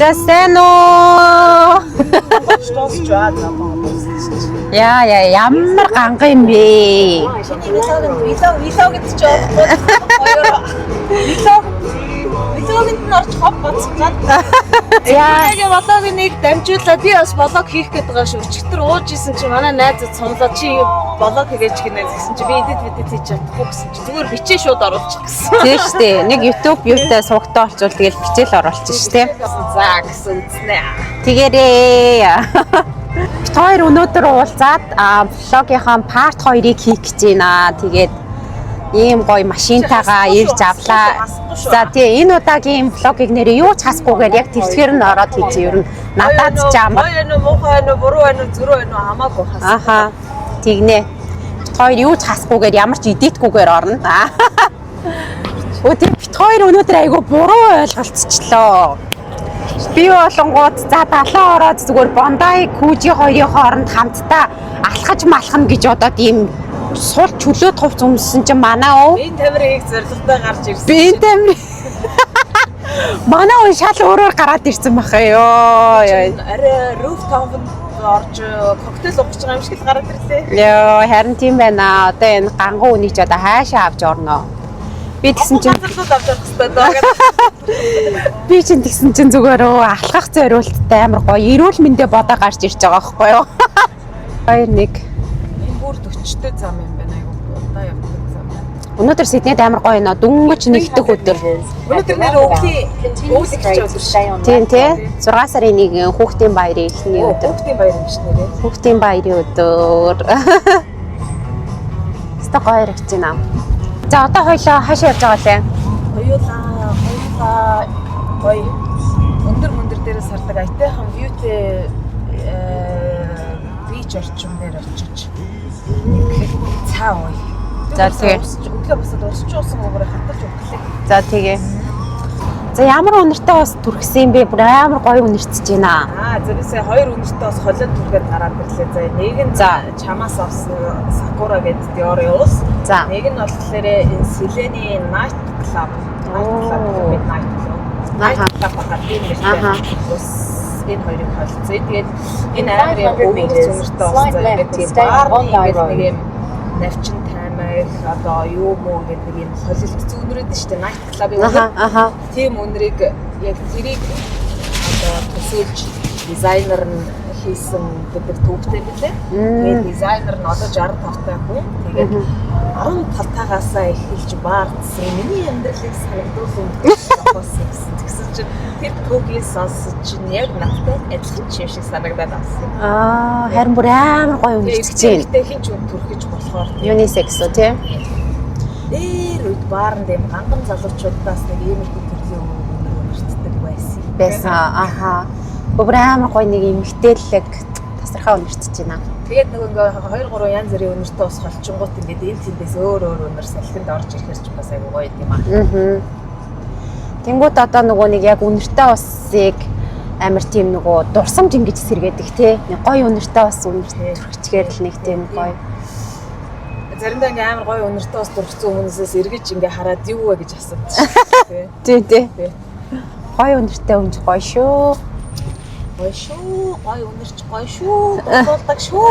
За сайн уу? Яа ямар ганга юм бэ? Вилог гэдэг чи вилогт нь орч хов гоцгоод. Яг вилогийн нэг дамжуулаад би бас блог хийх гээд байгаа шүү. Өчигдөр ууж исэн чи манай найзад сумлаа чи блог хийгээч гинэ гэсэн чи би эдит хийж чадахгүй гэсэн чи зүгээр бичээ шууд оруулчих гэсэн. Тийм шүү дээ. Нэг YouTube юутай сувгтаа олчвол тэгэл бичээл оруулчих шүү дээ. За гэсэн үзнэ. Тэгээрээ. Бид хоёр өнөөдөр уулзаад влогийнхаа part 2-ыг хийх гэж байна. Тэгээд ийм гоё машинтайгаа ирж авлаа. За тий энэ удаагийн влогийг нэрээ юу ч хасгүйгээр яг тэрсгээр нь ороод хийчих ер нь надад ч юм. Гоё энэ муухай энэ буруу энэ зүрөө энэ хамаагүй хас. Аха. Тэгнэ. Бид хоёр юу ч хасгүйгээр ямар ч эдитгүйгээр орно. Өдөр бид хоёр өнөөдөр айгүй буруу ойлголцчихлоо. Би болонгууд за далаа ороод зүгээр Бондай Кужи хоёрын хооронд хамтдаа алхаж малхна гэж одоод ийм сул чөлөөт хувц өмссөн чинь манай уу? Би тамирыг зоригтой гарч ирсэн. Би тамир. Манай уу шал өөрөөр гараад ирсэн баха ёо. Арай rooftop-д орж коктейл ууж байгаа юм шиг л гараад ирлээ. Ёо харин тийм байна. Одоо энэ ганган үнийг ч одоо хаашаа авч орно. Би тэгсэн чинь газарлууд авч явах хэрэгтэй даа гэдэг. би чинь тэгсэн чинь зүгээр алхах зориулттай амар гоё эрүүл мэндэ бодоо гарч ирж байгаа байхгүй юу? 2-1 Энэ бүр 40-тэй зам юм байна айгу. Удаа явдаг зам. Өнөөдөр Сиднейд амар гоё нөө дөнгөж нэгдэх өдөр. Өнөөдөр нэр өвлийн өглөө өдөр. Тийм тий. 6 сарын 1 хүүхдийн баярын эхний өдөр. Хүүхдийн баяр юм шиг нэрээ. Хүүхдийн баярын өдөр. Ста гоё ирж байна. За одоо хоёлоо хаашаа явж байгаа лээ? Хоёулаа гоё өндөр дээрээс хардаг айтайхан вьютэй бич орчмээр очиж цаа ой. За тэгээ. Өглөө бас дуусч уусан гоор хаталж өглөө. За тэгээ. За ямар үнэртэй бас түрхсэн юм бэ? Бүр амар гоё үнэрчж байна. Зэрэгсээ хоёр үнэртэй бас холиод түргээд гараад ирлээ. За нэг нь чамаас авсан Sakura гэдэг Dior-ос. За. Нэг нь болохоор энэ Selene Night Club. Night Club багт юм байна. Энэ хоёрыг холцоо. Тэгээд энэ амар үнэртэй үнэртэй бас ингээд баар нэг юм навчин таймер одоо юу муу гэдэг нэг юм холилт зүүнрээд штэ Night Club-ийн үнэр. Тийм үнэрийг яг тэрийг одоо төсөөлж дизайнер нь хийсэн гэдэг төвтэй билээ. Тэгээд дизайнер нь одоо 65 таа хүн. Тэгээд 15 таагаасаа эхэлж баардсан. Миний амьдралыг санагдуулсан гэсэн. Тэгсэн чинь тэр төвгийн сонсож чинь яг надтай адилхан юм шиг санагдаад авсан. Харин бүр амар гоё үнэрчж байна. Тэгтээ хин ч төрхөж болохоор Unisex үү тий? Дээр үед баарнд юм ганган залуучуудаас нэг ийм их төрлийн үнэрчдэг байсан. Аха. Бүр амар гоё нэг эмгтээлэг тасархаа үнэрчж байна. Тэгээд нэг ингээ 2-3 янз бүрийн үнэртэй ус холчингууд ингээд энэ тэндээс өөр үнэр салхинд орж ирэхэр ч бас айгүй гоё юм аа. Тэнгүүд одоо нөгөө нэг яг үнэртэй усыг амар тийм нөгөө дурсамж ингэж сэргээдэг тий. Нэг гоё үнэртэй ус үнэртэй төрчихээр л нэг тийм гоё. Заримдаа ингээ амар гоё үнэртэй ус дургцсан хүмүүсээс эргэж ингээ хараад юу вэ гэж асуудаг тий. Тий. Гоё үнэртэй өмж гоё шүү. Гоё шүү. Гоё үнэрч гоё шүү. Дуулдаг шүү.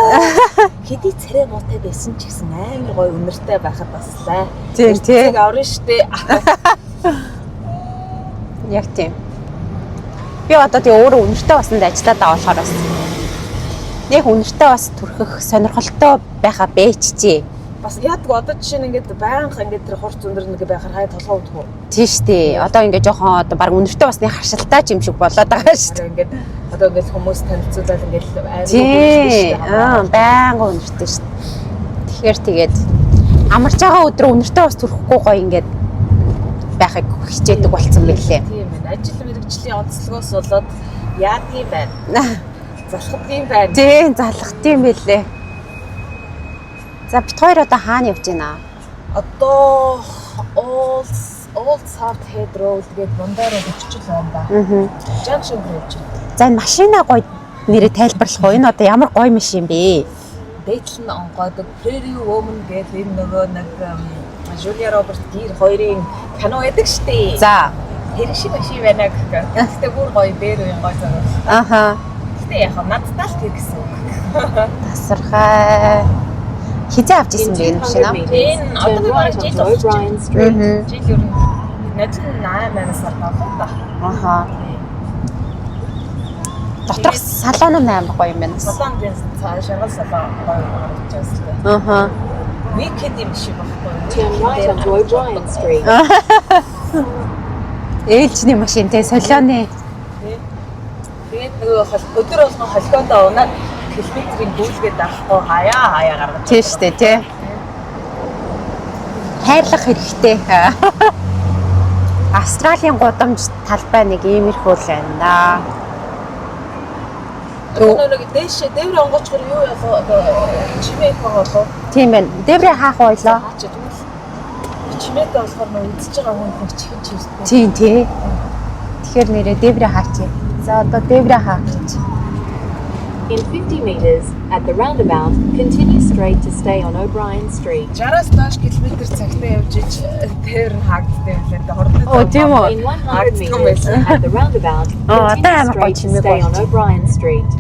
Хэдий царай муутай байсан ч гэсэн амар гоё үнэртэй байхад баслаа. Тий. Орно штэ. Яг тийм. Би одоо тэгээ өөрөө үнэртэй басанд ажиллаад байгаа болохоор бас нэг үнэртэй бас түрхэх сонирхолтой байха бэчжээ. Бас яадаг одоо жишээ нь ингээд байнга ингээд тэр хурц өндөр нэг байхаар хай толгоо удах уу? Тийм штэ. Одоо ингээд жоохон одоо баг үнэртэй басны харшилтай юм шиг болоод байгаа штэ. Ингээд одоо ингээд хүмүүс танилцуулаад ингээд аймаг байнга үнэртэй штэ. Тэгэхээр тэгээд амарч байгаа өдрөө үнэртэй бас түрхэхгүй гоё ингээд байхыг хичээдэг болцсон байлээ. Тийм ээ. Ажил мэргэжлийн онцлогоос болоод яад юм байна. Залхад юм байна. Тийм, залхад юм байлээ. За бид хоёр одоо хаана явж байна? Одоо Old South Head Road гэдэг Бондай руу очиж байна да. Junction руу явж байна. За энэ машина гоё нэрээ тайлбарлах уу? Энэ одоо ямар гоё машин бэ? Дээдл нь онгойдог Prairie Woman гэдэг энэ нөгөө нэг Julia Roberts гэр хоёрын кино байдаг штэ. За. хэрэг шиг машин байна гэх. Гэхдээ бүр гоё дээр үн гоё зураг. Аха. Гэхдээ яг надтай л тэр гэсэн үг. Тасархай. Хизээ авч исэн бэ энэ машин аа? Энэ одоо би бараг жил болж байна. Street. Жил ер нь надад 8 сар болоо да. Аха. Доторх салон нь амар гоё юм байна. Салон дээр шаргал салон гоё гарч байсан. Аха. Weekend юм шиг баггүй. Turn right onto O'Brien Street. Ээлжний машин те солионы. Тэгээд нөгөө өдөр болгон холгоондоо унаад километрийн гүйлгээд авахгүй хаяа гаргаж. Тийм шүү дээ тий. Хайрлах хэрэгтэй. Австралийн гудамж талбай нэг иймэрхүү л байна. Нөгөө дээш дээвэр онгоцгор юу яа чимээ болоо. Тийм байна. Дээврээ хаах байлаа. Хаач тэгвэл чимээтэй болохоор нөгөө үзэж байгаа хүн чихэн чивстэй. Тийм тий. Тэгэхээр нэрээ дээврээ хаачих. За одоо дээврээ хаах гэж. In 50 meters, at the roundabout, continue straight to stay on O'Brien Street. 60-аас доош км цагтаа явж ич дээвэр нь хаагддаг юм лээ. Хордод. Оо тийм үү. In 100 meters, at the roundabout, Oh, continue damn, straight to oh, stay on chimig. O'Brien Street.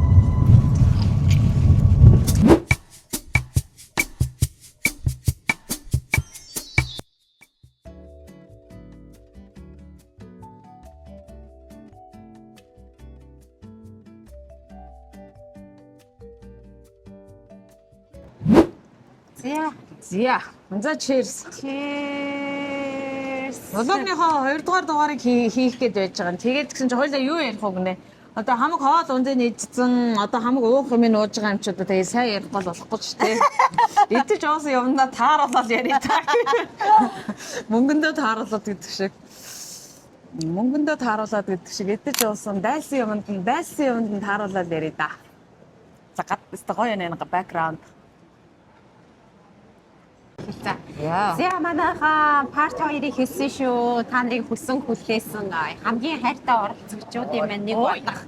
За. За cheers. Cheers. Влогныхоо 2 дугаар дугаарыг хийх гээд байж байгаа. Тэгээд гэсэн чи хоёлаа юу ярих вэ гэнэ? Одоо хамаг хоол унзын идсэн, одоо хамаг уух юм ууж байгаа юм чи одоо тэгээ сайн ярих гол болохгүй ч тий. Идэж уусан юмдаа тааруулаад яриа та. Мөнгөндөө тааруулаад гэдэг шиг. Мөнгөндөө тааруулаад гэдэг шиг идэж уусан дайсан юмд нь тааруулаад яриа да. За гад өстө гоё нэ бэкграунд. За манайхаа парт 2-ыг хэлсэн шүү. Та нарыг хүсэн хүлээсэн хамгийн хайртай оролцогчдын маань нэг болох.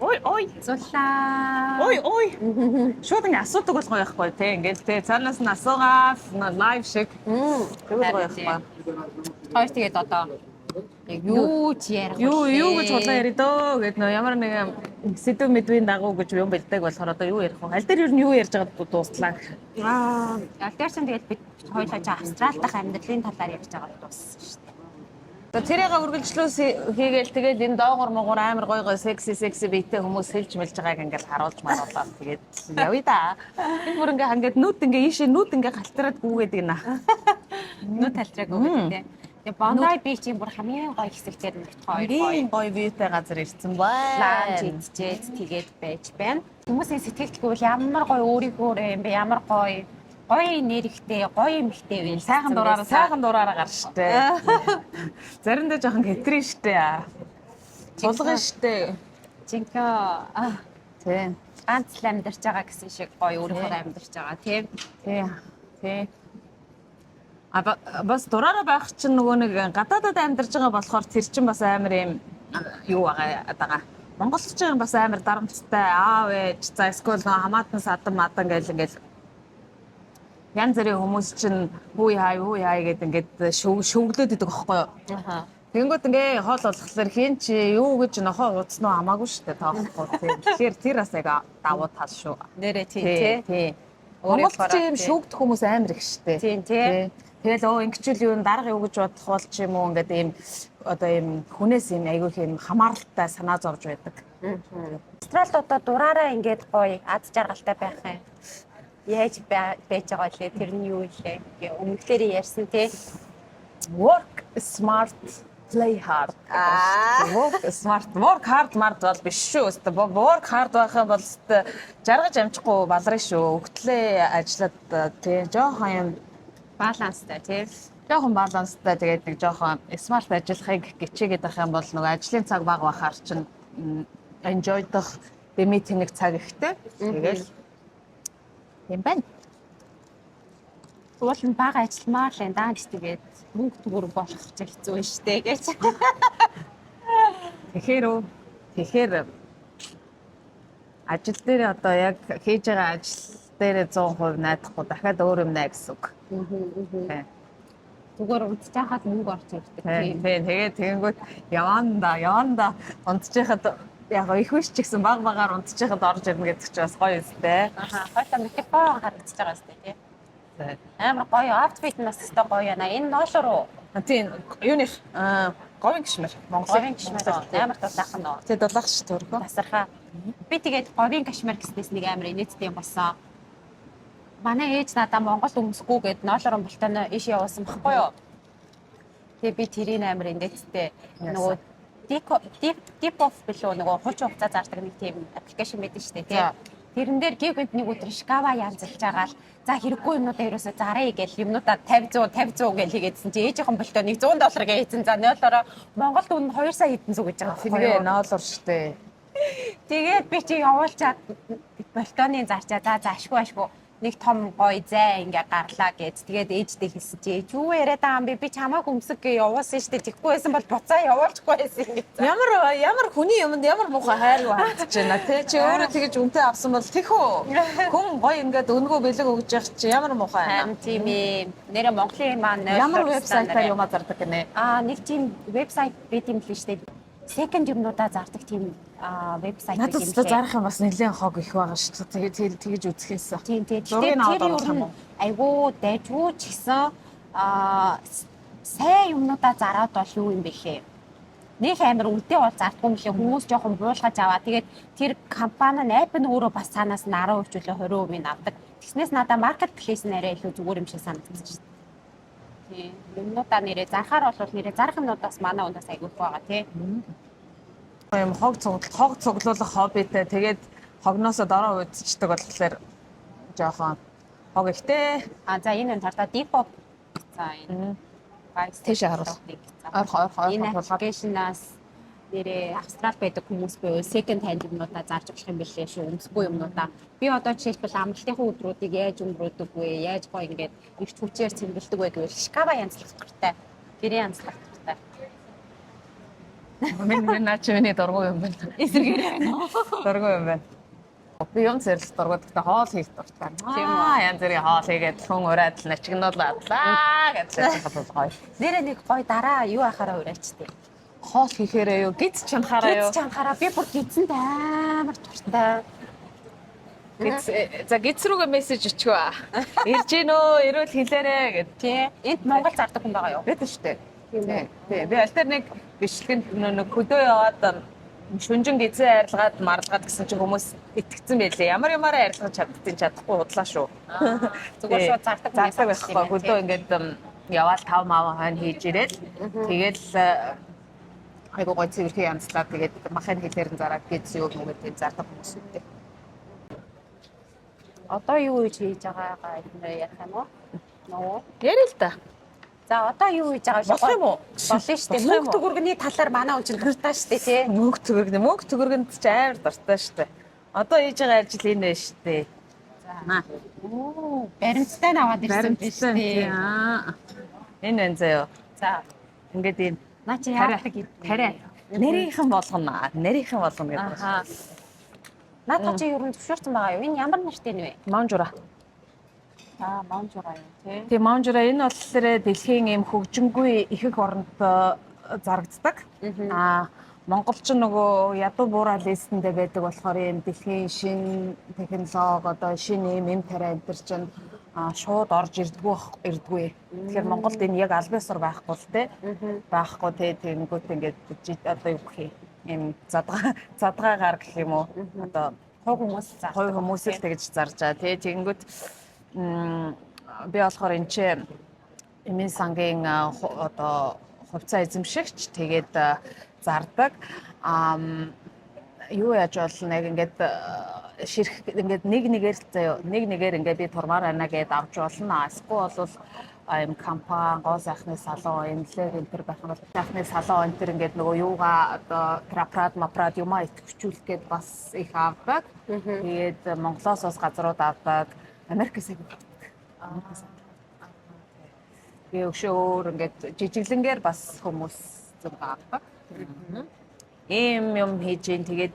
Ой. Зулаа. Ой. Шууд ингэ асуудаг болгоо яахгүй те. Ингээл те цаанаас нь асуугаад лайв шиг. Тэгвэл гоё яахгүй. Хоёр тэгээд одоо яг юу ч ярих. Юу гэж болоо яри дөө гэд нөө ямар нэг сэдв мэдвийн дагуу гэж юм бэлдэг болохоор одоо юу ярих вэ? Аль дээр юу нь юу ярьж байгаад дууслаа. Альтерсэн тэгээд бид хоёулаа Австрали дахь амьдралын талаар ярьж байгаа дууссан шүү дээ. За тэрийг үргэлжлүүлс хийгээл тэгээд энэ доогор могор амар гоё секси биетэй хүмүүс хэлж мэлж байгааг ингээл харуулж маруулаад тэгээд явъя да. Энэ бүр ингээд нүд ингээ ийшээ нүд ингээ галтараад гүгээд гинэ. Нүд талтраг өгөх тийм. Тэгээ Bondi Beach-ийн бүр хамгийн гоё хэсэгтэр нэгт хоёр гоё вьютэй газар ирсэн байна. лаунж идчихэд тэгээд байж байна. Хүмүүсийн сэтгэлдгүүл ямар гоё өөрийнхөө юм бэ? Ямар гоё нэрхтэй, гоё эмхтэй вэ? Сайхан дураараа гар штэ. Заримдаа жоохон хэтрэн штэ. Сулган штэ. Жинхэнэ Тийм. ганц л амьдарч байгаа гэсэн шиг гоё өөрийнхөө амьдарч байгаа тийм. Тий. Бас дураараа байх чинь нөгөө нэг гадаадад амьдарч байгаа болохоор тэр чинь бас амар юм юу байгаа. Монголчууд бас амар дарамттай аав ээж за эсвэл хамаатан садан мадан ингээл янз бүрийн хүмүүс чинь хүй хай гэдэг ингээд шөвглөөд идэг аахгүй юу? Аха. Тэнгүүд ингээ хоол болохлээр хийн чи юу гэж нохоо ууцнаа хамаагүй шүү дээ тоохгүй тийм. Тэгэхээр тэр бас яг давуу тал шүү. Нэрээ тий. Монголч юм шүүгдэх хүмүүс амар их шүү дээ. Тийм. Тэгэл ингэчүүл юу дарга юу гэж бодох бол ч юм уу ингээд ийм одоо ийм хүнээс ийм айгүй юм хамааралтай санаа зовж байдаг. Австралид одоо дураараа ингээд гоё аз жаргалтай байх юм. Яаж байж байгаа лээ тэр нь юу вэ? Өмнөдөө ярьсан тий. Work smart, play hard. Work hard мард бол биш шүү. Work hard байх юм бол жаргаж амжихгүй балрын шүү. Өгтлээ ажиллаад тий жоохон юм Баланстай тий. жоохон баланстай тэгээд нэг жоохон смарт ажиллахыг гिचээгээд байх юм бол нөгөө ажлын цаг бага бахаар чинь enjoy-дох дэмий тэнэг цаг ихтэй. Тэгэл юм байна. Уул нь бага ажилламаар л даа тэгээд мөнгө төгөр болох ч хэцүү шүү дээ гэж. Тэгэхээр ажил дээр одоо яг хийж байгаа ажил дээр 100% найдахгүй дахиад өөр юм нэ гэсэн үг. Зүгээр унтчихад мөнгө орж ирдэг. Тийм. Тэгээд тэгэнгүүт яванда унтчихад яг их биш ч гэсэн багаар унтчихад орж ирнэ гэдэг чинь бас гоё өстэй. Хойто микрофон харагдаж байгаа сте тий. Амар гоё outfit нь бас өстой гоё яана. Энэ ноошруу. Тийм. Юуны говийн гişмэр. Говийн кашмир амар дулаахан нөө. Тэгээд дулаах ш төрхөө. Тасархаа. Би тэгээд говийн кашмир гэснээс нэг амар инээдтэй юм болсон. Манай ээж надаа Монгол өмсөхгүй гэд ноошрон болтойно иш явуулсан баггүй юу. Тэгээ би тэрийг амар инээдтэй нөгөө Deep of билүү нөгөө хуучин хугацаа зардаг нэг тийм аппликейшн байдаг шүү дээ тий. Тэрэн дээр гигвент нэг өдөр Шкава янзлж байгаа л за хэрэггүй юмнуудаа ерөөсөө заръя гэл юмнуудаа 50 100 гэл хийгээдсэн чи ээжийнхэн болтоо нэг $100 гээ хийсэн за 0-ороо Монголд үн 2 сая хэдэн зүг гэж байгаа. Тэгээ $0 штэ. Тэгээд би чи явуулчаад болтооны зарчаа за ашгүй нэг том гоё зай ингээ гарлаа гэж. Тэгээд ээжтэй хэлсэн чи ээж юу яриад байгаа юм би чамааг өмсөг гээ явуулсан шүү дээ. Тэгхгүй байсан бол буцаа явуулчихгүй байсан гэж. Ямар хүний юмд ямар муухай хайргүй хандж байна те. Чи өөрөө тэгэж үнтэй авсан бол тэх үү. Хүн гоё ингээд өнгөө бэлэг өгж явах чи ямар муухай байна. Тийм ээ. Нэрэ Монголын маань Ямар вебсайтаар юм зардаг гинэ. Нэг тийм вебсайт байт юм л шүү дээ. Second юмнуудаа зардаг тийм вебсайт Надад ч зарах юм бас нэлээд хог их байгаа шүү дээ. Тэгээд тэгэж үзэхээс. Тийм. Тэр айгуу дайжгүй ч гэсэн сайн юмнуудаа зараад бол юу юм бэ хээ. Нэг амар үнэтэй бол зардгүй юм лээ. Хүмүүс жоохон буулгаж аваа. Тэгээд тэр компани нь апп нь өөрөө бас цаанаас нь 10% чөлөө 20% нь авдаг. Тэгснээс надаа маркетплейс нэрээ илүү зүгээр юм шиг санагдчихсэн. Тийм. Юмнуудаа нэрээ зарахаар бол нэрээ зарах юмнуудаас манай ундаас айгүйх байгаа тий. Юм хог цуглуулах хоббитэй тэгээд хогноосоо дороо үдчихдэг болохоор жоохон хог ихтэй. За энэ тартаа Depop. За энэ тийш харуулах. Энэ аппликейшнаас нэрээ австрал байдаг хүмүүс буюу second hand юмнуудаа зарж болох юм билээ шүү. Өмсгүй юмнуудаа. Би одоо жишээлбэл амралтын өдрүүдийг яаж өнгөрөөдөг вэ? Яаж гоё ингээд ихт хүчээр цэмбэлдэг вэ гэвэл Шкава янзлах хэрэгтэй. Гэрээ янзлах хэрэгтэй. Миний начивны дургуй юм байна. Эсэргээрээ байна. Дургуй юм байна. Би юм зэрлэх дургуй гэхдээ хоол хийх дуртай. Тийм үү? Янз бүрийн хоол хийгээд хүн ураад л начигнуулаадлаа гэж хэлсэн гоё. Нэрээ нэг гоё дараа юу ахаараа уриалчтэй. Хоол хийхээрээ юу? Гиз чанахаараа юу? Гиз чанахаараа би бүр гизэнд амар дуртай. За гиз рүүгээ мессеж өчгөө. Ирж гин үү? Ирүүл хэлээрэ гэд. Тий. Энд Монгол зардаг хүн байгаа юу? Бид шүү дээ. Тийм. Би альтер нэг бичлэгэнд нэг хөдөө яваад шүнжин гизээ арилгаад марлгаад гэсэн чинь хүмүүс итгэцэн байлээ. Ямаараа арилгаж чадахгүй худлаа шүү. Зүгээр шууд зардаг байхгүй. Хөдөө ингээд яваал 5 мав хойно хийж ирээл. Тэгэл айгуу гой цэвэрхэн янзлаад тэгээд махын хэлээр нь зараад гиз юу гэдэг зардаг хүмүүс үүтэй. Одоо юу хийж байгаагаа эднэр ярих юм уу? Нөө. Ярил л да. За одоо юу хийж байгаа вэ? Болох юм уу? Болно шүү дээ. Мөнгө төгрөгний талаар манай хүн чинь дуртай шүү дээ тий. Мөнгө төгрөгөнд ч амар дуртай шүү дээ. Одоо хийж байгаа ажил энэ байна шүү дээ. За. Баримттай наваад ирсэн биш тий. Энэ байна заяа. За. Ингээд энэ наа чи яадаг тариа. Нэрийнхэн болгоно. Нэрийнхэн болгоно гэдэг. Аа. Наад чи юу юм зөвшөөрсөн байгаа юу? Энэ ямар нэртэй нэ вэ? Маунжура. Маунжура юу тий. Тэгээ Маунжура энэ болохоор дэлхийн ийм хөгжингүй ихэнх оронд зарагддаг. Монголч нөгөө ядуу буурал листэндээ байдаг болохоор ийм дэлхийн шин технологи одоо шин ийм тариа энэ төр чинь шууд орж ирдэггүй. Тэгэхээр Монголд энэ яг аль биесээр байхгүй л те. Байхгүй те тэгэнгүүт ингээд одоо юу гэх юм задгаагаар гэх юм уу. Одоо хувь хүмүүс л тэгж зарж байгаа те. Тэгэнгүүт би болохоор энэ чи эмийн сангийн одоо хувьцаа эзэмшигч тэгээд зардаг. Юу яаж болно яг ингээд ширх ингээд нэгээр ингээд би турмаар байна гэдээ авч болно. Эсвэл бол юм компани гоо сайхны салон эмнэлэг энэ төр байх юм бол сайхны салон энэ төр ингээд нөгөө юугаа одоо прапрад юмаа итгэвчүүлэх гээд бас их авдаг. Тэгээд Монголоос бас газрууд авдаг. Америкээс авдаг. Тэгээ өгшөөр ингээд жижиглэнгээр бас хүмүүс зүг авдаг. Ийм хийж ин тэгээд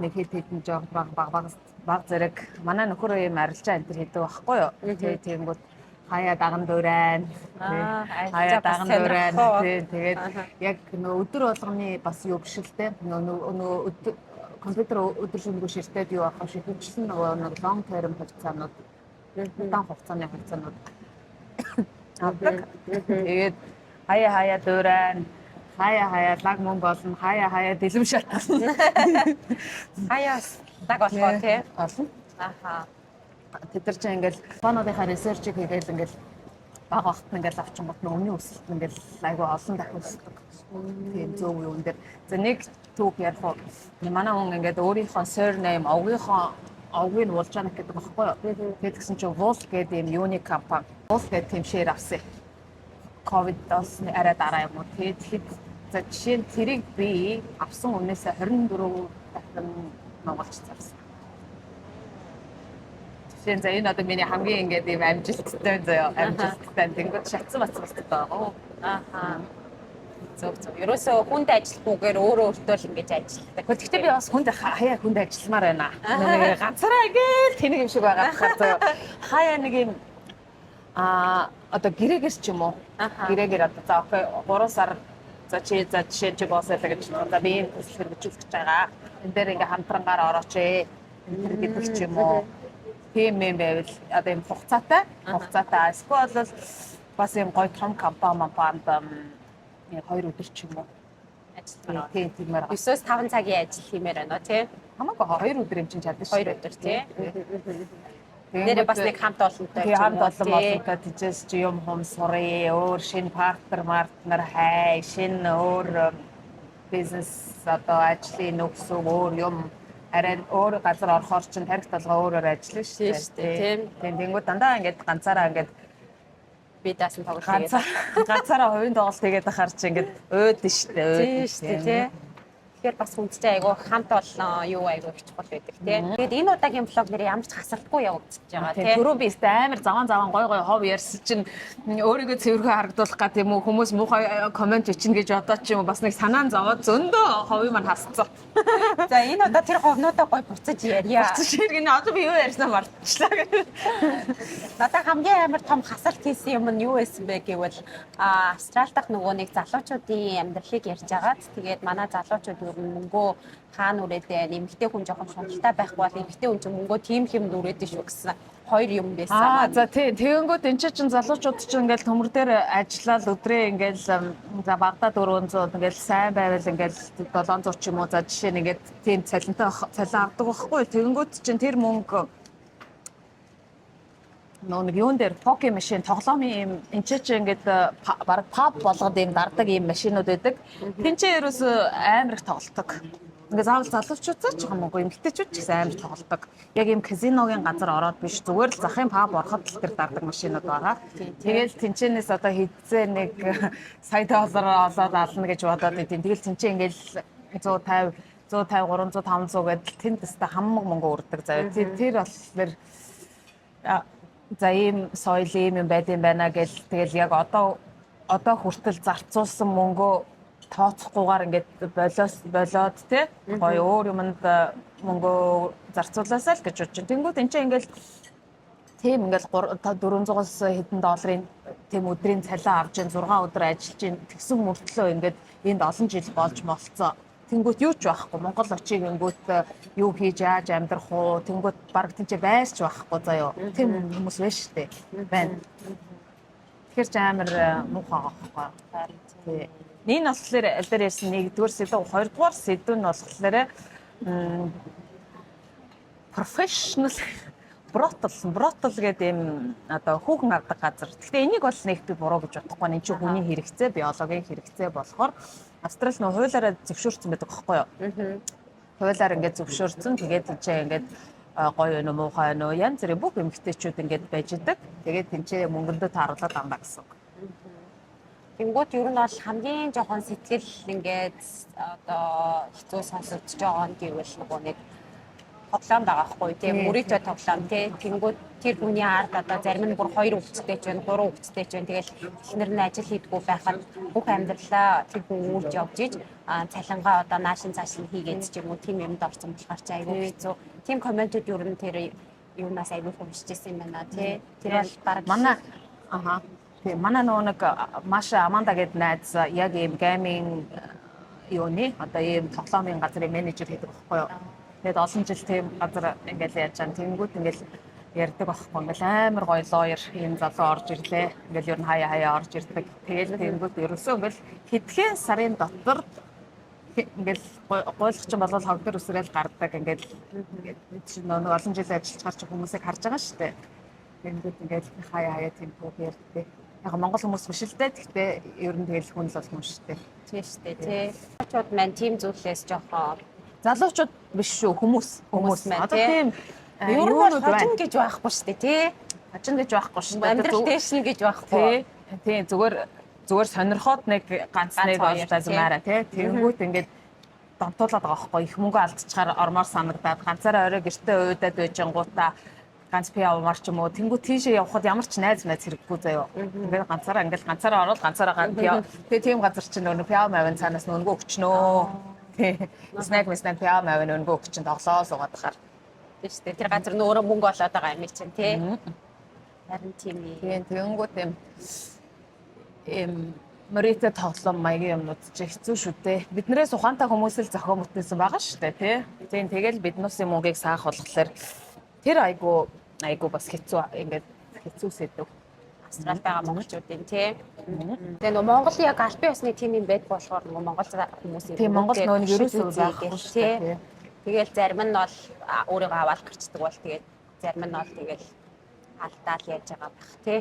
нэг хэд жоог баг зэрэг манай нөхөр ийм арилжаа энэ төр хийдэг байхгүй юу. Тэгээд тиймгүүд хаяа даган дуурайн. Хаяа даган дуурайн. Тэгээд яг нөө өдөр болгоны бас юу биш л те. Нөө компьютер өдөр шөнөгүй ширтээд юу авах шиг хөвчлэн нөгөө нэг long term хугацаанууд удаан хугацааны хугацаанууд авдаг. Тэгээд хаяа дуурайн, хаяа лаг мөн болно, хаяа дэлгэм шатна. Хаяа лаг болох тий. Олон. Аха. Тэд нар чинь ингээл фонодынхаа ресерчийг хийгээл ингээл баг багт ингээл авчингууд өмнө өсөлт ингээл айгүй олон дахин өсөлдөг. Тийм зөв юм дээр. За нэг түүх ярих уу. Манай хүн ингээд өөрийнхөө surname овгийн Волжанк гэдэг багхгүй юу. Тэгээд гэсэн чинь Vol гэдэг юм юуны компани. Vol гэдэг тийм шир авсан. Ковидос арай дараа юм уу. Тэгээд за жишээ нь тэрийг би авсан өмнөөсөө 24 дахин Монголч зарсан. Жишээ нь за энэ одоо миний хамгийн ингээд юм амжилттай заяа. Амжилттай тэнгууд шатсан бацсан байгаа. Аха. Зөв. Ерөөсөө хүнд ажиллахгүйгээр өөрөө өөртөө л ингэж ажилладаг. Гэхдээ би бас хүнд хаяа хүнд ажилламаар байна. Нэг ганцаараа гээл тэнийг юм шиг байгаа болохоор хаяа нэг юм одоо гэрээгээс ч юм уу. Гэрээгээр одоо за окей 3 сар за жишээ чи боосоо гэж за би энэ төсөл хэрэгжүүлж байгаа. Энд дээр ингээ хамтрангаар орооч ээ. Тэр гэдэг ч юм уу. Тийм юм байвал одоо юм хугацаатай. Эсвэл бол бас юм гоё том компанид 2 өдөр ч юм уу ажиллах. тиймэр 9-5 цагийн ажил хиймээр байна тий. Хамаагүй 2 өдөр юм чинь чадна шүү. 2 өдөр тий. Нэрээ бас нэг хамт олонтой юм. Хамт олонтой тийчээс чи юм хом сурыг өөр шинэ партнер хай шинэ өөр бизнес одоо ажлын нөхцөл өөр юм арай өөр газар орохоор чинь тарих толгой өөрөөр ажиллана шүү дээ. Тийм. Тэнгүүд дандаа ингээд ганцаараа ингээд би даасан тоглолт хийгээд ганцаараа хувийн тоглолт хийгээд ахаар чи ингээд өөд нь шүү дээ. Тэгэхээр бас хүндтэй айгу хамт олон юу айгу хичгол байдаг тий. Тэгээд энэ удаагийн влог нэр ямар ч хасалтгүй явагдаж байгаа тий. Түрүү би амар заван гой хов ярьсан чинь өөрийгөө цэвэрхүү харагдуулах гэх юм уу хүмүүс муухай комент ичнэ гэж бодоод ч юм уу бас нэг санаан зовоод зөндөө ховыг маань хасцсан. За энэ удаа тэр ховнуудаа гой буцаж ярья. Буцаж иргэн одоо би юу ярьснаа мартчихлаа. Надаа хамгийн амар том хасалт хийсэн юм нь юу байсан бэ гэвэл Австрали дахь нөгөө нэг залуучуудын амьдралыг ярьж агаад тэгээд манай залуучууд мөнгөө хаана үрээдээ нэмэгтэй хүн жоохон шунталтай байхгүй бол эмэгтэй хүн чинь мөнгөө тийм хэм үрээдээ шүү гэсэн хоёр юм байсан. За тий тэгэнгүүт энэ чинь залуучууд чинь ингээл төмөр дээр ажиллаад өдрөө ингээл за багада 400 ингээл сайн байвал ингээл 700 ч юм уу за жишээ нь ингээд тийм цалинтай авдаг байхгүй. Тэгэнгүүт чинь тэр мөнгө нэг юун дээр покер машин тоглоомын юм энэ чинь ингээд баг паб болгоод юм дардаг юм машинууд байдаг. Тинчээ ерөөс амар их тоглолдог. Ингээд заавал залуучуудаа ч юм уу эмэгтэйчүүд ч гэсэн амар тоглолдог. Яг юм казиногийн газар ороод биш зүгээр л захын паб ороход л тэр дардаг машинууд байгаа. Тэгэл тэнчэнээс одоо хэдзээ нэг сая доллар олоод ална гэж бодоод идэв. Тэгэл тэнчээ ингээд 150 300 500 гэдэл тэнд тест хамаг мөнгө өрдөг заяа. Тэр болохоор за ийм соёл ийм юм байд юм байна гэл тэгэл яг одоо хүртэл зарцуулсан мөнгөө тооцохгүйгээр ингээд болоод тий гоё өөр юмд мөнгөө зарцуулаасаа л гэж бодож байна. Тэнгүүд энэ чинь ингээд тийм ингээд 400-аас хэдэн долларын тийм өдрийн цалин авч 6 өдөр ажиллаж тэгсэн мөртлөө ингээд энд олон жил болж молцоо. Тэнгүүт юу ч байхгүй Монгол очиг ингүүт юу хийж яаж амьдрах уу тэнгүүт баг тийч байрч байхгүй заяо тийм хүмүүс биш штэ байна. Тэгэхээр ч амар муухай байхгүй. Энэ болохоор алдар ярьсан нэгдүгээр сэдв хоёрдугаар сэдв нь болохоор professional brothel гэдэг юм одоо хүүхэн авдаг газар. Гэхдээ энийг бол нэг би буруу гэж бодохгүй. Энэ чинь хүний хэрэгцээ, биологийн хэрэгцээ болохоор Австрали нөө хуулиараа зөвшөөрсөн байдаг байхгүй юу? Хуулиар ингээд зөвшөөрсөн. Тэгээд тийчээ ингээд гоё өнө муухай өнө янз бүрийн бүх эмэгтэйчүүд ингээд байж идэг. Тэгээд тэнцээ мөнгөндөө тааруулаад амдаа гэсэн. Тэнгүүд ер нь бол хамгийн жоохон сэтгэл ингээд одоо хэцүү сонсогдож байгаа нь гэвэл нөгөө нэг тоглоом байгаа хгүй тийм мөрөдөө тоглоом тийм тэнгүүд тэр хүний ард одоо зарим нь бүр 2 өвчтэй ч байна 3 өвчтэй ч байна тэгэл эхнэр нь ажил хийдгүү байхад бүх амьдралаа тэр хүн үрж явж иж цалингаа одоо наашин цаашин хийгээд ч юм уу тийм юмд орсон болохоор ч айгүй хэцүү тийм комментүүд ер нь тэр юунаас айгүй хүмжижсэн юм байна тий тэр бол баг манай Аха. Тэгээ манай нэг Маша Аманда гэдэг найз яг ийм гейминг юуны одоо ийм тоглоомын газрын менежер гэдэг байхгүй юу. Тэгээд олон жил тийм газар ингээл яаж чам тэнгүүд ингээл ярьдаг байхгүй ингээл амар гоё лоер ийм залуу орж ирлээ. Ингээл ер нь хаяа орж ирдэг. Тэгээд тэнгүүд ерөөсөө ингээл хэдхэн сарын дотор ингээл гойлгоч болол хог дээр үсрээл гардаг ингээл чинь нэг олон жил ажиллаж гарч хүмүүсийг харж байгаа шүү дээ. Тэнгүүд ингээл хаяа тийм үг ярьдаг. Яг Монгол хүмүүс биш л дээ. Гэхдээ ер нь тэгэл хүн л болно шүү дээ. Тийм шүү дээ тий. Залуучууд маань тийм зүйлээс жоохоо Залуучууд биш шүү хүмүүс маань одоо тийм ер нь хожин гэж байхгүй шүү дээ тий. Хожин гэж байхгүй шүү дээ. Амьдрал дэшин гэж байхгүй. Тийм зүгээр сонирхоод нэг ганц нэг олзмаараа тий. Тэнгүүт ингээд донтуулаад байгаа байхгүй их мөнгө алдчихаар ормоор санагдаад ганцаараа орой гэртээ уудаад байжингуудаа ганц пиа умар ч юм уу тэнгүү тийшээ явхад ямар ч найз хэрэггүй заяо. Ингээд ганцаараа ороод ганцаараа пиа. Тэгээ тийм газар чинь нөгөө пиа мавын цаанаас нөгөө өгчнөө. Тий. Снэк пиа мавын нөгөө өгчин тоглоо суугаад тахаар. Тийм шүү дээ. Тэр газар нөөрэ мөнгө олоод байгаа юм чинь тий. Харин тийм ээ. Тэнгүү тийм мөрөйтэй тоглоом маягийн юмнууд ч хэцүү шүү дээ. Биднээс ухаантай хүмүүс л зохион бүтээсэн байгаа шүү дээ, тий. Тийм тэгэл биднээсээ мөнгийг саах болохоор тэр айгу бас хэцүү ингээд хэцүү сэдв. Австрал байгаа монголчуудын тий. Тэгээ нөгөө Монголын яг албан ёсны тим юм байдаг болохоор нөгөө монгол хүмүүсийн тийм Монгол нөгөө ерөөсөө заахгүй шүү дээ. Тэгэл зарим нь бол өөрийгөө аваад гарчдаг бол тэгээд зарим нь бол тэгэл алдаал яаж байгаа байх тий.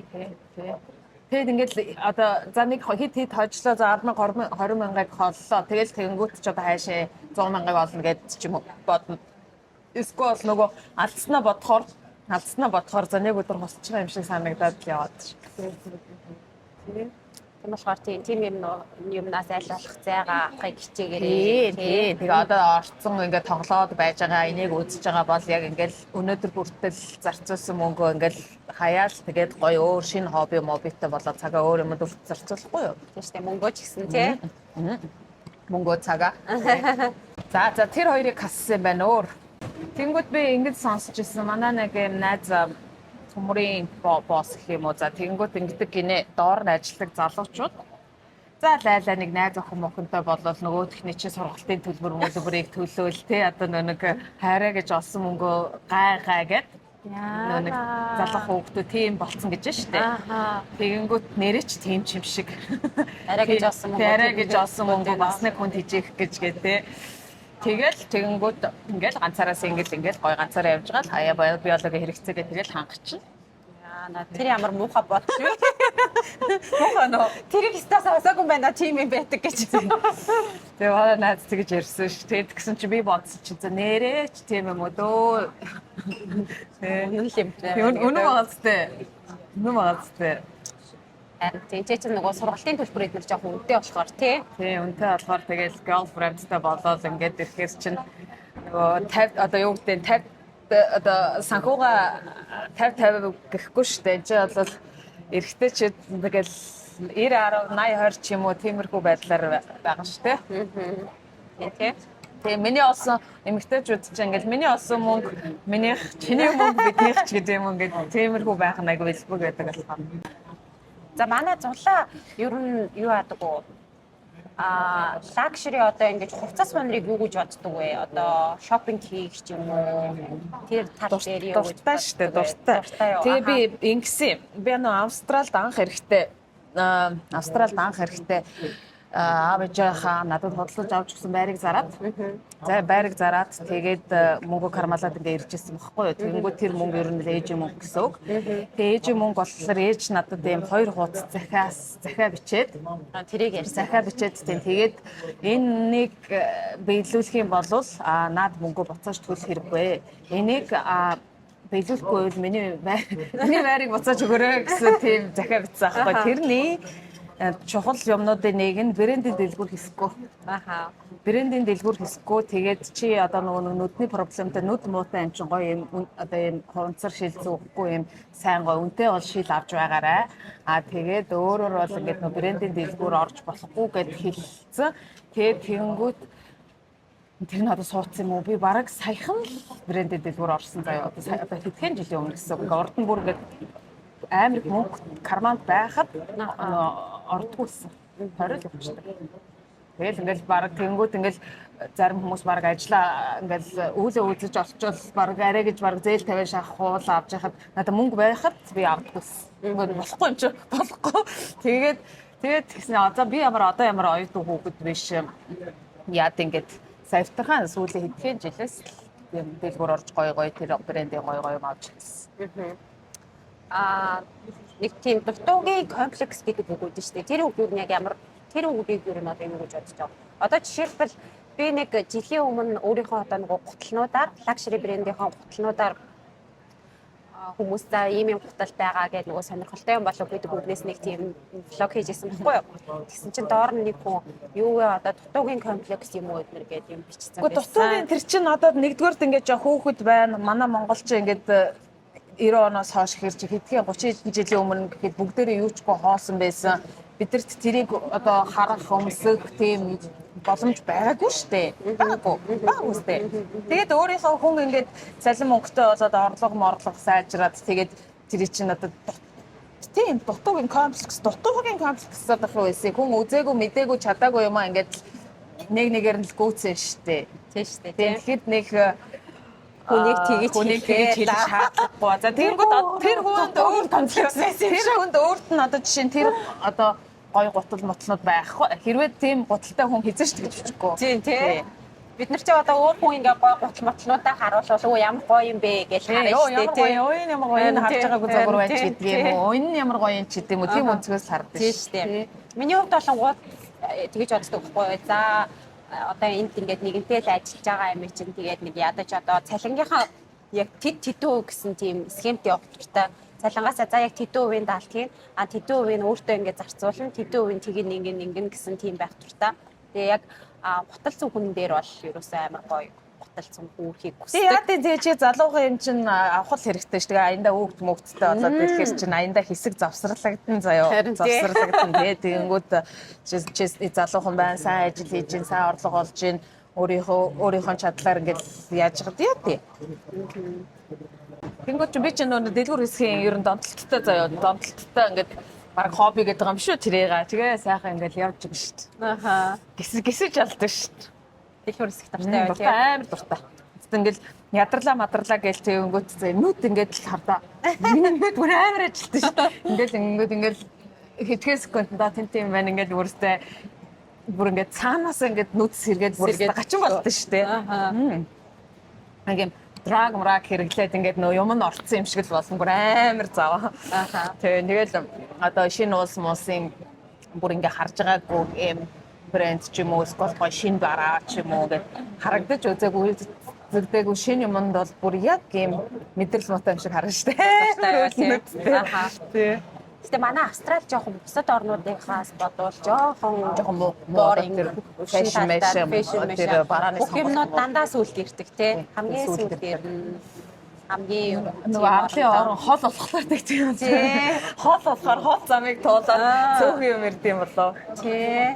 Тэгэд ингээд одоо за нэг хит хожлоо за 10,000 20 мянгаыг холлоо. Тэгэл тэгэнгүүт ч одоо хайшаа 100 мянгаыг олно гэд ч юм уу бодно. Эсвэл нөгөө алдснаа бодохоор за нэг өдөр хосч байгаа юм шиг санагдаад л яваад шүү. Тийм болохоор тийм юмнаас айлуулах зайгаа авахыг хичээгээрэй. Тий. Тэгээ одоо орцсон ингээд тоглоод байж байгаа энийг үзэж байгаа бол яг ингээд өнөөдөр бүртэл зарцуулсан мөнгөө ингээд хаяал тэгээд гоё өөр шинэ хобби мобитэй болоод цагаа өөр юмд зарцуулахгүй юу? Тийм шүү дээ мөнгөө ч гэсэн тий. Мөнгөө цагаа. За тэр хоёрыг хассан байна өөр. Тэнгүүд би ингэж сонсч ирсэн. Манай нэг юм найз төмөрийн босс гэх юм уу. За тэнгүүд ингэдэг гинэ доор нь ажилладаг залуучууд. За лайлаа нэг найз охин мохинтой болол нөгөөдхний чинь сургалтын төлбөрийг төлөөл те одоо нэг хайраа гэж олсон мөнгөө гай гэд нэг залах хүүхдүүд тийм болцсон гэж штэ. Тэгэнгүүт нэрээ ч тийм ч юм шиг. Хайраа гэж олсон мөнгөө бас нэг хүнд хижээх гэж гээ тэгэл тэгэнгүүт ингээл ганцаараас ингээл гой ганцаараа явж байгаа л хаяа биологи хэрэгцээгээ тэгэл хангачна. Тэр ямар муухай бод шүү. Муухай нөө. Тэрийг стас асаагүй байна тийм юм байдаг гэж. Тэгээ манай найз тэгж ярьсан шүү. Тэгээд тэгсэн чи би бодсон чи нэрээ ч тийм юм уу дөө. Юу юм бэ? Үнэн багцтай. Тийм ч нөгөө сургалтын төлбөр эднэр жоох үнэтэй болохоор тий. Тий, үнэтэй болохоор тэгэл girlfriendтэй болоод ингээд ирэхээр чинь нөгөө 50 одоо юу гэдэг 50 одоо санхуга 50 гэхгүй шүү дээ. Энд бол эрэхтэй чи тэгэл 90 10 80 20 ч юм уу тиймэрхүү байдлаар байгаа шүү дээ. Тий. Тэгээ миний олсон эмэгтэйчүүд чинь ингээд миний олсон мөнгө минийх чиний мөнгө биднийх ч гэдэг юм ингээд тиймэрхүү байх нь айгүй хэлбэг байдаг болохоор. За манай зулаа ер нь юу яадаг вэ? Лакшери одоо ингэж хувцас манрыг юу гэж боддог вэ? Одоо шопинг хийх ч юм уу? Тэр тал дээр юу гэж дуртай шүү дээ, дуртай. Тэгээ би ингэсэн. Би Австралид анх эрэхтэй аав ээжийнхаа надад хөдөлж авч өгсөн байрыг зараад. За байрыг зараад тэгээд мөнгө кармалаад ингээд иржсэн байхгүй юу. Тэгэнгүүт тэр мөнгө ер нь ээжийн мөнгө гэсэн үг. Тэгээд ээжийн мөнгө болохоор ээж надад ийм 2 хуудас захиа бичээд тэрийг ярьсан. Захиа бичээд тэгээд энэнийг биелүүлэх юм бол наад мөнгө буцааж төлөх хэрэггүй. Энийг биелүүлэхгүй бол миний байрыг буцааж өгөөрэй гэсэн тийм захиа бичсэн байхгүй. Тэрний чухал юмнуудын нэг нь брендинг дэлгүүр хийсэхгүй. Брендинг дэлгүүр хийсэхгүй. Тэгээд чи одоо нөгөө нүдний проблемтай нүд муутай юм чинь гоё юм одоо юм хонцор шил зүүхгүй юм сайн гоё үнэтэй бол шил авч байгаарай. Тэгээд өөрөөр бол ингээд нөгөө брендинг дэлгүүр орж болохгүй гэд хэлсэн. Тэгээд тэнгүүт тэр надад суудсан юм уу? Би бараг саяхан л брендинг дэлгүүр орсон заяа. Одоо хэдхэн жилийн өмнө гэсэн. Ингээд урд нь бүр ингээд амар мөнгө карманд байхад ордгүйсэн. 20 л өгчтэй. Тэгэл ингээл баг тэнгууд ингээл зарим хүмүүс баг ажиллаа ингээл үүлээ үзэж олчвол баг арай гэж баг зээл тавиа шахах хуул авч яхад надаа мөнгө байхад би авдаггүйсэн. Ингээд болохгүй юм чи болохгүй. Тэгээд тэгснэ одоо би одоо ямар оюутан хүүхэд биш яад ингээд савтархан сүүлийн хэдхэн жилээс юм дэлгүүр орж гоё тэр брендийн гоё юм авч ирсэн. Нэг тийм дутуугийн комплекс гэдэг үг үүдэн шүү дээ. Тэр үг юу яг ямар тэр үгийг юу нэг юм гэж бодож байгаа. Одоо жишээлбэл би нэг жилийн өмнө өөрийнхөө одоо нэг гуталнуудаар лакшери брендийнхаа гуталнуудаар хүмүүс за ийм юм гутал байгаа гэдэг нөгөө сонирхолтой юм болов гэдэг үгнээс нэг тийм блог хийжсэн байхгүй юу. Тэгсэн чинь доор нь нэг хүн юу вэ одоо дутуугийн комплекс юм уу гэдэг юм бичсэн байсан. Дутуугийн тэр чинь одоо нэгдүгээрт ингээд жоо хөөхд байна. Манай монголчин ингээд 90 оноос хойш хэрч хэдхэн 30 жилийн өмнө гэхэд бүгдээрээ юучгүй хоосон байсан. Бидэрт тэрийг одоо харах өмсөх тийм боломж байгаагүй штэ. Байгаагүй штэ. Тэгээд өөрийнхөө хүн ингээд цалин мөнгөтэй болоод орлого сайжраад тэгээд тэр чинь одоо тийм дутуугийн комплекс гэдэг байсан. Хүн үзээгүй мэдээгүй чадаагүй юм аа ингээд нэгээр нь л гүйцэн штэ. Тийм штэ. Тэгэхэд нэг хүнийг тэгж хэлэх шаардлагагүй. За тэргүүд тэр хүнд өөр комплекс байсан. Тэр хүнд өөрт нь одоо жишээ нь тэр одоо гоё гутал мотлнууд байхгүй. Хэрвээ тийм гуталтай хүн хизээш тэгж бичихгүй. Тийм. Бид нар ч одоо өөр хүн ингээ гоё гутал мотлнуудаа харуулвал ямар гоё юм бэ гэж харна шүү дээ. Ямар гоё энэ харж байгаагүй зогор байж гэдэг юм уу? Энэ ямар гоё юм ч гэдэг юм уу? Тийм өнцгөөс хардаг шүү дээ. Миний хувьд болонгууд тэгж боддог байхгүй. За одоо энд ингээд нэгэнтэй л ажиллаж байгаа юм чинь тэгээд нэг ядаж одоо цалингийнхаа яг тэдүү гэсэн тийм схемтэй явах хэрэгтэй. Цалингаасаа за яг тэдүү үеийн даалтгийг тэдүү үеийг өөртөө ингээд зарцуулна. Тэдүү үеийн тийг ингэн гэсэн тийм байх туфта. Тэгээ яг гуталцсан хүн дээр бол ерөөсөө амар гоё гуталцсан хүүрхийг хүсдэг. Яа тий чи залуухан юм чинь авах хэрэгтэй шүү. Тэгээ аянда өөгд мөгдтэй болоод тэгэхээр чинь аянда хэсэг завсралагдсан заяо. Завсралагдсан тэгэнгүүт чи залуухан байна, сайн ажил хийж гин, сайн орлого олж гин, өөрийнхөө чадлаар ингээд яаж байгаа тий. Тэнгүүт чи би чинь нөө дэлгүүр хэсгийн ер нь донтолттой заяо. Донтолттой ингээд баг хобби гэдэг юм шүү тэрийг. Тэгээ сайхан ингээд явж байгаа шүү дээ. Гисэж алдаг шүү дээ. Дэлгүүр хэсэг дуртай байл амар дуртай. Ингээл ядарлаа гээл тэгэнгүүт нүд ингээд л хардаа. Миний нүд бүр амар ажилтсан шүү дээ. Ингээл хэдхэн секундаа тэнтэй юм байна ингээд өөртөө бүр ингээд цаанаас ингээд нүд сэргээд бүр гачин болдсон шүү дээ. Ингээм драг хэрэглээд ингээд нөө юм нь орцсон юм шиг л болсон. Бүр амар зав. Тэгээд одоо шинэ улсын бүр ингээд харж байгаагүй юм брэнд ч юм уу эсвэл гоё шинэ дараа ч юм уу гэж харагдаж үзээгүй зэгдээгүй шинэ юмд бол бүр яг юм мэдрэл муутай юм шиг харна шүү дээ. Тий. Гэтэ манай Австрали жоохон бусад орнуудынхаас бодвол жоохон boring fashion тэр барааны юмнууд дандаа сүлд ирдэг те. Хамгийн сүлд ирнэ. Хамгийн нөгөө арлын орон хол болохоор тийм. Хол болохоор хол замыг туулаад цөөхөн юм ирд юм болоо. Тий.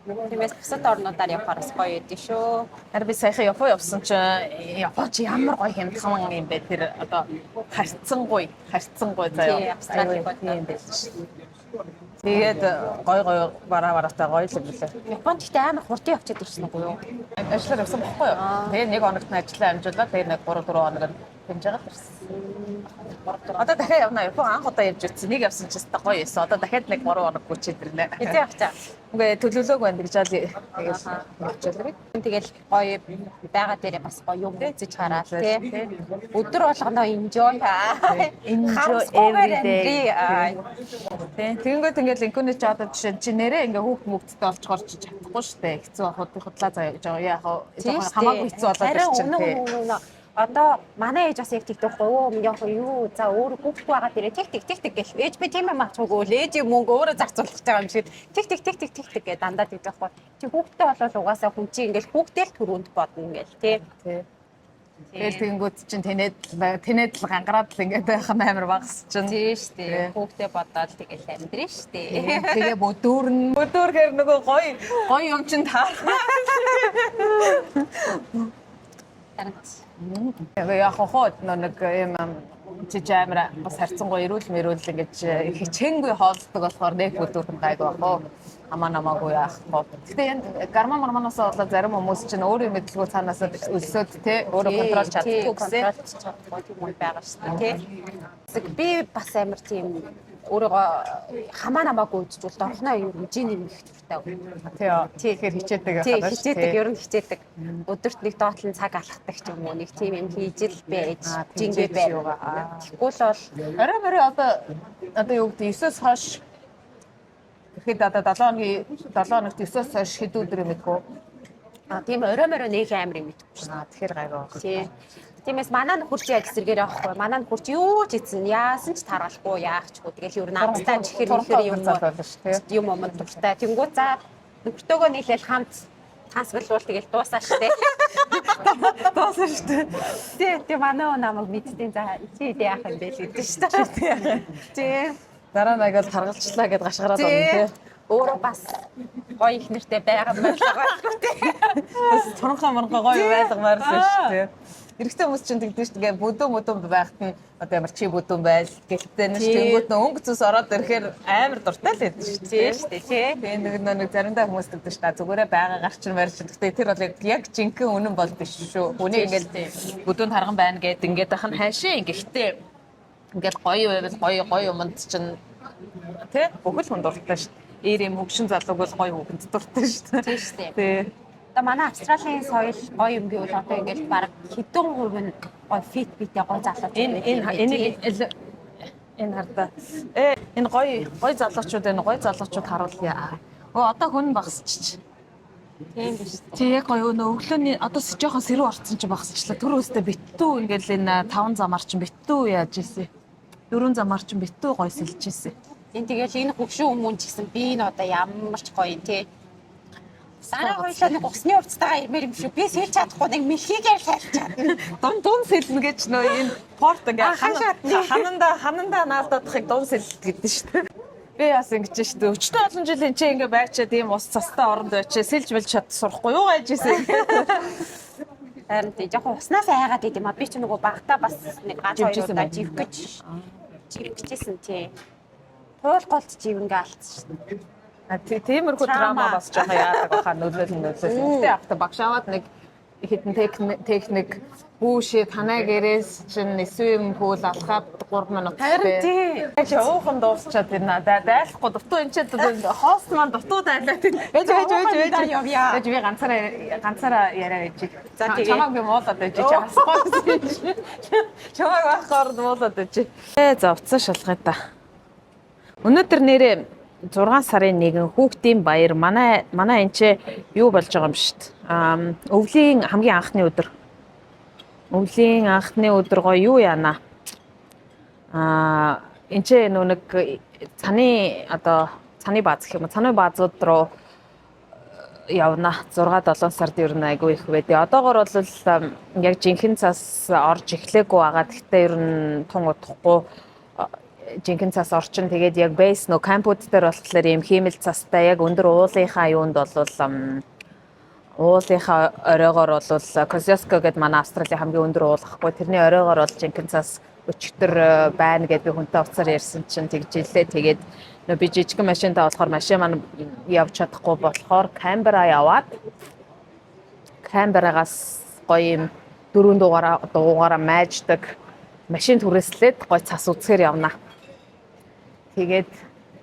Тиймээс бусад орнуудаар явахаар гоё идэв шүү. Харин би саяхан Япон явсан чинь Японч ямар гоё хямдхан юм бэ тэр одоо харьцсан гоё заяа. Австрали юм байсан шүү. Тэгээд гоё бараатай гоё л юм лээ. Японд ихтэй амар хурдан явчихад ирсэн үгүй юу? Ажлаар явсан бохгүй юу? Тэгээд нэг хоногт нь ажлаа амжуулаад тэгээд нэг 3-4 хоног хэмж байгаа л ирсэн. Одоо дахиад явна. Япон анх удаа явж ирсэн. Нэг явсан ч гэсэн гоё байсан. Одоо дахиад нэг 3 хоног гүчээд ирнэ. Хэзээ явчаа? Үгүй төлөвлөөг байна гэж аа тэгээд явчихлаа. Тэгэл гоё байгаа дээрээ бас гоё юм үзэж хараад тий. Өдөр болгоноо enjoy every day. Тэгэнгүүт ингээл инкүнэ чи одоо жишээ чи нэрээ ингээ хүүхд мөгдөлтөд олж горч чадахгүй шүү дээ. Хэцүү худлаа заяа гэж байгаа. Яг хамаагүй хэцүү болоод ирчихсэн тий. Одоо манай ээж бас яг тэгдэг өө яг юу за өөр хүүхдтэй байгаа дээрээ тэг гэх ээж би тийм юм авчихгүй л ээж мөнгө өөрөө зарцуулах гэж байгаа юм шиг тэг гэж дандаа тэгдэг байхгүй. Чи хүүхдтэй болол угаасаа хүн чи ингээл хүүхдтэй л төрөнд бодно ингээл тий. Тэгэл тэгэнгүүт чинь тэнэд л гангараад л ингээд байх нь амар багс чинь. Тий штэ. Хүүхдээ бодоод тэгэл амьдрын штэ. Тэгээ өдөөргээр нөгөө гоё юм чинь таарах. Яг хоо нэг юм Чи амар бас харьцангуй эрүүл мэрүүл ингэж хичээнгүй хоолдог болохоор нэг өдөртөн гайгүй бахаа. Амаа намаагүй яах боо. Гэтэ энэ гарма марманаас болоод зарим хүмүүс чинь өөрийн мэдлгүй цаанаас өлсөд те өөрөө контрол чадахгүй гэсэн тийм үе байгаа шүү дээ тий. Би бас амар тийм өөрийгөө хамаа намаагүй үзжүүл дорхноо юу жин нэмэх хэрэгтэй. Тий тэгэхээр хичээдэг тий хичээдэг ер нь хичээдэг. Өдөрт нэг доотлон цаг алхдаг ч юм уу нэг тийм юм хийж л байж жингээ байга. Тэгвэл бол орой одоо юу гэдэг 9-оос хойш тэгэхэд одоо 7 хоногт 9-оос хойш хэд өдөр юм мэдгүй. Тийм орой нэг амар юм мэдгүй шүү. Тэгэхээр гайгүй байна. Тий. Тиймээс манаа нөхөрч яг эсэргээр явахгүй. Манаа нөхөрч юу ч ийцэн яасан ч таргалахгүй яахчгүй. Тэгэл ер нь амттай чихэр юм юм дуртай. Тэнгүү за нөхөртөөгөө нийлээл хамт трансферлуул тэгэл дуусаа штэ. Дуусаа штэ. Тий манаа намайг мэдтiin за чи яах юм бэ л гэдэг штэ. Тий. Дараа нь агал харгалчлаа гэд гашгараад байна тий. Өөрөө бас гоё их нэртэй байгаа маяг байхгүй тий. Бас туранхаа гоё байлгамаар л шүү дээ. Эрэгтэй хүмүүс чинь тэгдэж шүү дээ. Бүдүүн байхад нь одоо ямар чи бүдүүн байл гэлтэй нэг тэнгууд нь өнгө зүс ороод ирэхээр амар дуртай л байдаг шүү дээ. Тий. Тэгээ нэг заримдаа хүмүүс тэгдэж шүү дээ. Зүгээрээ байгаа гарч марч. Гэхдээ тэр бол яг жинхэнэ үнэн бол биш шүү. Хүний ингээл бүдүүн тарган байна гэд ингээд ахын хайшаа ингэхдээ ингээд гоё байвал гоё юмд чинь тий бүхэл хүн дуртай шүү дээ. Ийм хөгшин залууг бол гоё хүүхэнд дуртай шүү дээ. Тийм шүү дээ. Тий. Одоо манай Австралийн соёл гоё юм гэвэл одоо ингээд баг хэдэн хувь нь гоё фит битэй гоё залуу. Энэ хардаа. Энэ гоё залуучууд харуулъя. Одоо хүн багсчих. Тийм биш. Тий яг гоё өглөөний одоо жоохон сэрүү орцсон ч багсчлаа. Түр өстө биттүү ингээл энэ 5 замаар ч биттүү яаж ийсэн. 4 замаар ч биттүү гоё сэлж ийсэн. Энэ тэгэл энэ хөгшин хүмүүс ч гэсэн би энэ одоо ямар ч гоё тий. Сараа хоёлаа нэг усны урцтайгаа ирмээр юм шүү. Би сэлж чадахгүй нэг мэлхийгээр сэлж чадна. Дун сэлнэ гэж нөө энэ порт ингээ хананда наалдадахыг дун сэлэлт гэдэг шүү дээ. Би бас ингэж шүү дээ. Өчтөө олон жил энэ чинь ингээ байчаа тийм ус цастай оронд байчаа сэлж мэлж чад сурахгүй юу гайж ийсэн. Харин тий жоохон уснаас айгаад идэм а би ч нөгөө багтаа бас нэг ганц хоёр удаа живчихсэн тий. Туул голд живнгээ алдсан шүү дээ. Тиймэрхүү драма бас жоохон яадаг баха нөлөөлөл. Тэгтээ авто багшааваад нэг хитэн техник бүүшээ танай гэрээс чинь эсвэл пүүл алхаад 3 минут тий. Жаахан дуусчаад байна. Дайлахгүй дутуу энэ ч хост маань дутуу дайлаад байна. Ээж би ганцаараа яриа гэж. За тэгээ чамайг би муулаад байж чамсахгүй. Чамайг бахаар муулаад байж. За уцаа шалгая та. Өнөөдөр нэрээ 6 сарын 1 хүүхдийн баяр манай энэ ч юу болж байгаа юм шүү дээ. Өвлийн хамгийн анхны өдөр. Өвлийн анхны өдөр гоё юу яана. Энэ ч нэг цаны бааз гэх юм. Цаны баазууд руу явна. 6-7 сард ер нь айгүй их байдیں۔ Одоогоор бол яг жинхэнэ цас орж эхлэегүй байгаа. Гэхдээ ер нь тун удахгүй жинхэнэ цас орчин тэгээд яг бейс нөө кампууд дээр болохоор юм хиймэл цастай яг өндөр уулынхаа юунд бол уулынхаа оройгоор бол Косиоско гэдэг манай Австралийн хамгийн өндөр уулахгүй тэрний оройгоор бол жинхэнэ цас өчтөр байна гэдээ би хүнтэй уцаар ярьсан чинь тэгжилээ тэгээд нөө би жижигхэн машинтаа болохоор машин маань явж чадахгүй болохоор Камбера яваад Камберагаас гоё юм 4 дугаараа майждаг машин түрээслээд гоё цас үзэхээр явна. Тэгээд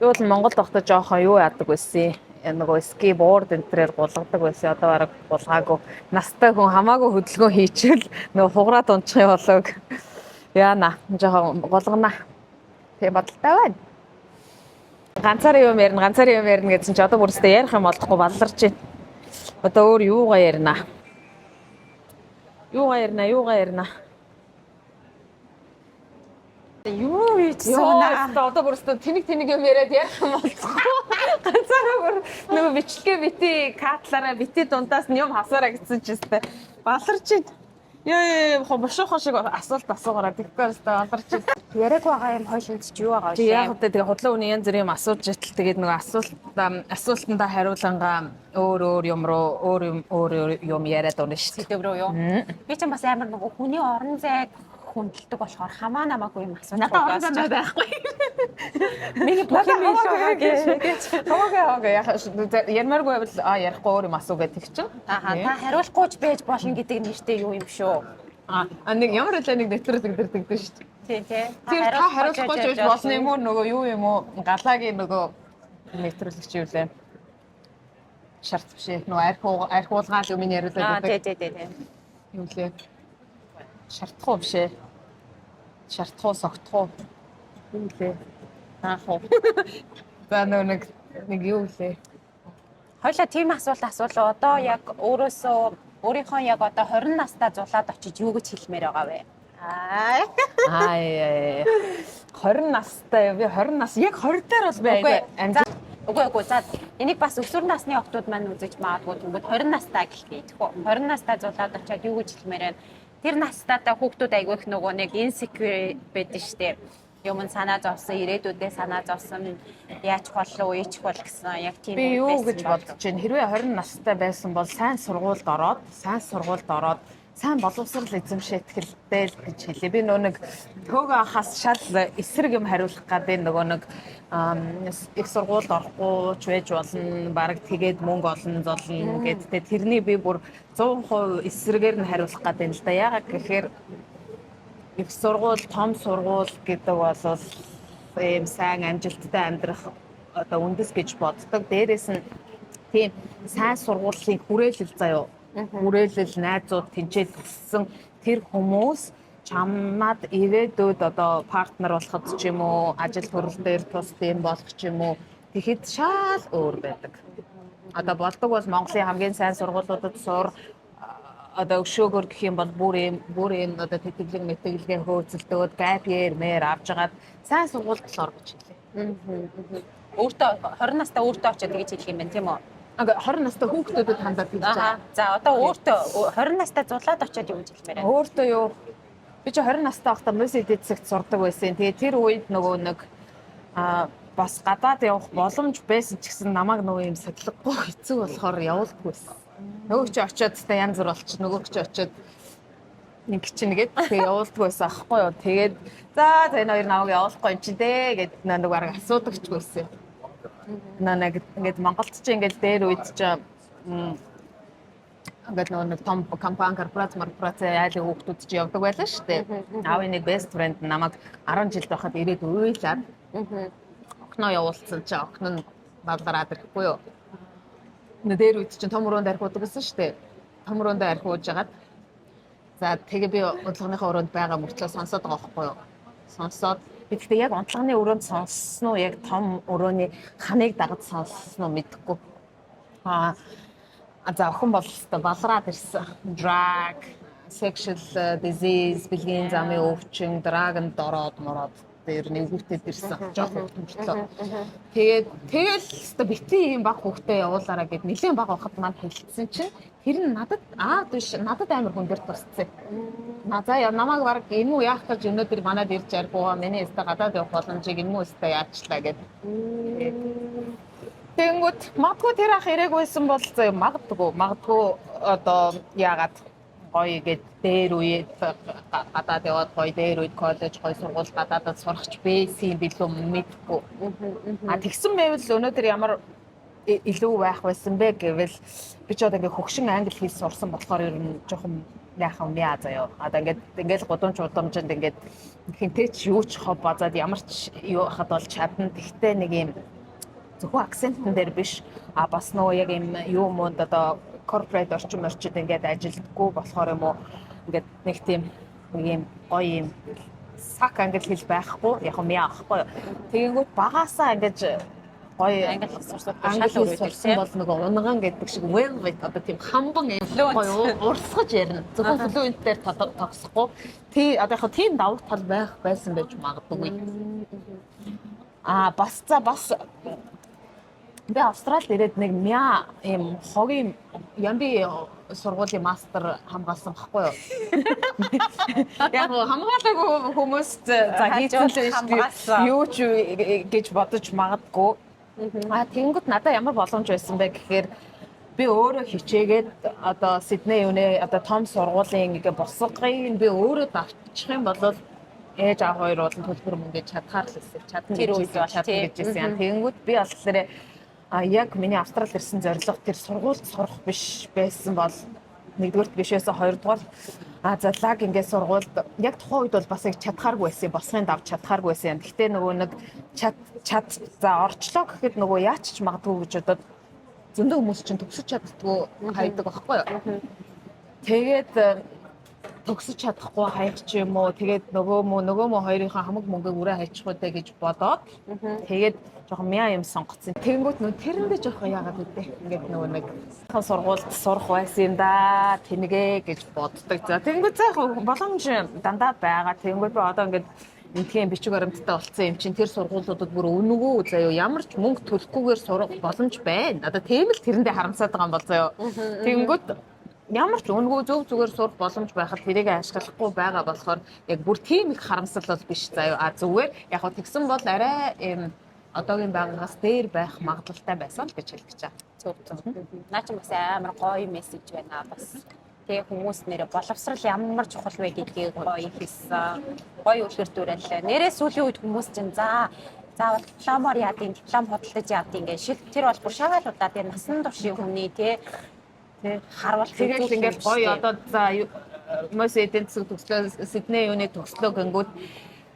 би бол Монголд байхдаа жоохон юу яадаг байсан. Нөгөө скейтборд энтрээр гулгадаг байсан. Одоо бараг гулгаагүй. Настай хүн хамаагүй хөдөлгөөн хийчихвэл нөгөө хугараад унчих болоог. Яана жоохон гулгана. Тийм бодолтой байна. Ганцаараа юм ярина гэсэн чи одоо бүрстээ ярих юм олдохгүй балларч байна. Одоо өөр юугаа ярина? Юу ийцсэн одоо бүрстээ тэнэг юм яриад ярих юм болцгоо. Ганцаараа бүр нөгөө бичлэгээ бити катлаараа бити дундаас нь юм хасаараа гэсэн ч өстэй баларч яа хошоо шиг асуулт асуугаараа тэгвэл өстэй баларч яриаг байгаа юм хойлонд ч юу байгаа вэ? Яг одоо тэгээ худлаа үний янз бүрийн юм асууж ятал тэгээд нөгөө асуултандаа хариулангаа өөр юм яриад унаа шүү. Сэдв рүү юу? Би ч бас амар нөгөө хүний орон зайд хүндэлдэг болохоор хамаа намаагүй юм асууж Надад орсон байхгүй. Миний бүх юм илүү гэж. Хөөе ярмааргүй бол ярихгүй өөр юм асуу гэдэг чинь. Та хариулахгүй ч байж болно гэдэг нэртэй юу юм шүү. Нэг ямар хэлээ нэг нэвтрүүлэг дэрдэгдэн шүү дээ. Тий. Тэр та хариулахгүй ч байж болно юм уу нөгөө юу юм уу галагийн нөгөө нэвтрүүлэгч юу лээ. Шарт биш ээ. Нөгөө архиулгаал юм яриулдаг. Тий. Юу лээ. Шартхуу биш ээ. Шартхуу согтхуу. Юу лээ. Хаахуу. За нэг юу лээ. Хойлоо тийм асуулт асуулаа. Одоо яг өөрийнхөө яг одоо 20 настай зулаад очиж юу гэж хэлмээр байгаа вэ? 20 настай би 20 нас яг 20 дээр бол би амжилт. Үгүй. За энийг бас өсвөр насны охтууд маань үзэж магадгүй тэгвэл 20 настай гэлээ идэхгүй. 20 настай зулаад очиад юу гэж хэлмээр байна? Тэр настайтай хүүхдүүд айгүй их нөгөө нэг insecure байдаг штеп. Юм санаа зовсон, ирээдүйдээ санаа зовсон, яачих болов, ийчих бол гэсэн яг тийм би юу гэж бодож байна. Хэрвээ 20 настай байсан бол сайн сургуульд ороод, сайн боловсрол эзэмшээ ихтэй л гэж хэлээ. Би нэг төөгөө хас шал эсрэг юм хариулах гэдэг нөгөө нэг их сургуульд орохгүй ч байж болно, баг тэгээд мөнгө олно золно гэдэгт тэрний би бүр 100% эсрэгээр нь хариулах гэдэг юм л да. Яагаад гэхээр их сургууль, том сургууль гэдэг бол ийм сайн амжилттай амьдрах одоо үндэс гэж боддог. Дээрээс нь тийм сайн сургуулийн хүрээлэл заяо. Хүрээлэл найзууд тэнцээд төссөн тэр хүмүүс чамд ирээдүйд одоо партнер болоход ч юм уу, ажил төрөл дээр тус тийм болох ч юм уу тэгэхэд шал өөр байдаг. Одоо болдог бол Монголын хамгийн сайн сургуулиудад сур одоо өшөөгөр гэх юм бол бүр юм одоо тэтгэлэг мэтгэлгээ хөөцөлдөөд гапьер мэр авчгаад сайн сургуульд л ор гэж хэлээ. Өөртөө 20 настай өөртөө очиод гэж хэлэх юм байна тийм үү? 20 настай хүүхдүүдэд хандаад хэлж байгаа. За одоо өөртөө 20 настай зулаад очиод юу гэж хэлмээр байна? Өөртөө юу? Би ч 20 настай байхдаа мөс эдэцэгт сурдаг байсан. Тэгээ тэр үед нөгөө нэг бас гадаад явах боломж байсан ч гэсэн намайг нөгөө юм сахилахгүй хэцүү болохоор явуулдаг байсан. Нөгөө чи очиод та янз бүр болчих. Нөгөө чи очиод нэг чинь гээд тэгээ явуулдаг байсан аахгүй юу. Тэгээд за энэ хоёр намайг явуулахгүй юм чи дээ гэд нэг бараг асуудаг ч байсан. Нэг ингээд Монголд ч ингээд дээр үед ч ингээд нэг том компани корпорац айлын хүүхдүүд ч явдаг байлаа шүү дээ. Аавын нэг best friend намайг 10 жил байхад ирээд уйлаад окно явуулсан чи окно нь балгараад ирэхгүй юу. Дээр үед чинь том өрөөнд архиудаг гэсэн шүү дээ. Том өрөөнд архиуж жагаад за тэгээ би унтлагынхаа өрөөнд байгаа мөртлөө сонсоод байгаа байхгүй юу. Сонсоод би тэгтээ яг унтлагын өрөөнд сонссон уу яг том өрөөний ханыг дагаж сонссон уу мэдэхгүй. За охин бол өстой балраад ирсэн. Drag, sexual disease, бэлгийн замын өвчин, драганд ороод мороод дээр нэгүртээд ирсэн. Жохон хөдөлгөөн. Тэгэл өстой битгий юм баг хүүхдээ явуулаараа гэд нэлээд баг байхад манд хэлсэн чинь тэр нь надад биш надад амар хүн дээр тусцсан. За намайг баг энэ үү яах гэж өнөөдөр манад ирж аргуу миний өстой гадаад явах боломжийг энэ үү өстой яачлаа гэд. Тэнгүүд магадгүй тэр ах ирээгүйсэн бол магадгүй одоо яагаад гоё гэд дээр үед гадаад яваад гоё дээр үед коллеж гоё сургууль гадаадд сурахч байсан билүү мэдгүй. Тэгсэн байвал өнөөдөр ямар илүү байх байсан бэ гэвэл би ч одоо ингээ хөгшин англи хэл сурсан болохоор ер нь жоохон яахан яа заяа. Одоо ингээл гудамж удамжинд ингээд хинтээ ч юу ч хоб базаад ямар ч юу хахад бол чадна. Тэгтээ нэг юм зөвхөн акцентэн дээр биш бас нөгөө яг юм юу мод одоо корпорейт орчин ингээд ажилтгүй болохоор юм уу ингээд нэг тийм нэг юм гоё юм сак англи хэл байхгүй яг юм яахгүй. Тэгэнгүүт багаасаа ингээд гоё англи хэл сурсан бол нөгөө унган гэдэг шиг velvet одоо тийм хамбан гоё урсгаж ярина. Зөвхөн fluent дээр тогсохгүй. Одоо яг тийм давуу тал байх байсан байж магадгүй. Бас би Австралид ирээд нэг ийм хогийн ямби сургуулийн мастер хамгаалсан байхгүй юу? Яг хамгаалаагүй хүмүүст за хийчихсэн юу ч гэж бодож магадгүй. Тэнгүүд надад ямар боломж байсан бэ гэхээр би өөрөө хичээгээд одоо Сидней юуны одоо том сургуулийн ингээ босгогийг би өөрөө давчих юм бол ээж аав хоёр болон төлбөр мөнгө чадхаар л эсвэл чадна гэж хэлсэн. Тэгэнгүүт би бас тэрэ яг миний Австрал ирсэн зорилго тэр сургуульд сурах биш байсан бол нэгдүгээрт биш байсан, хоёрдугаар залаг ингээд сургуульд яг тухайн үед бол бас яг чадхааргүй байсан, босхын давж чадхааргүй байсан. Гэхдээ нөгөө нэг чад за орчлоо гэхэд нөгөө яач ч магадгүй гэж бодоод зөндөө хүмүүс чинь төгсөж чаддгүй хайдаг байхгүй юу. Тэгээд төгсөж чадахгүй хаях ч юм уу, тэгээд нөгөө хоёрынхаа хамаг мөнгөг үрээ хайчих уу гэж бодоод тэгээд жоохон мяа юм сонгоцсон. Тэгэнгүүт нөө тэрэндээ жоохон яагаад үдээ. Ингээд нөгөө нэг сургуульд сурах байсан юм да, тэнэгэ гэж боддог. За тэгэнгүүт цаахан боломж дандаа байгаа. Тэгэнгүүт би одоо ингээд энтхийн бичиг баримттай болцсон юм чинь тэр сургуулиудад бүр өнгөө заяа ямар ч мөнгө төлөхгүйгээр сурах боломж байна. Одоо тийм л тэрэндээ харамсаад байгаа юм бол заяа. Тэгэнгүүт ямар ч өнгөө зөв зүгээр сурах боломж байхад тэрийг ашиглахгүй байгаа болохоор яг бүр тийм их харамсал бол биш заяа. Зүгээр яг хөө тэгсэн бол арай одоогийн байгаагаас дээр байх магадлалтай байсан л гэж хэлдэг чаа. Зөв. Наа чи бас амар гоё мессеж байна бас. Тэгээ хүмүүс нэрэ боловсрал ямар чухал вэ гэдгийг гоё хэлсэн. Гоё үлгэрдүүрэл. Нэрээ сүүлийн үед хүмүүс чинь заавал дипломоор яадын, диплом хөдөлж яадын ингээ шиг тэр бол бүр шагаалуудаа тэгээ насан туршийн хүний тий харуул тэгэл ингээд гоё одоо за мөс эдийн засаг төгслөө Сидней юуны төгслөө гингүүд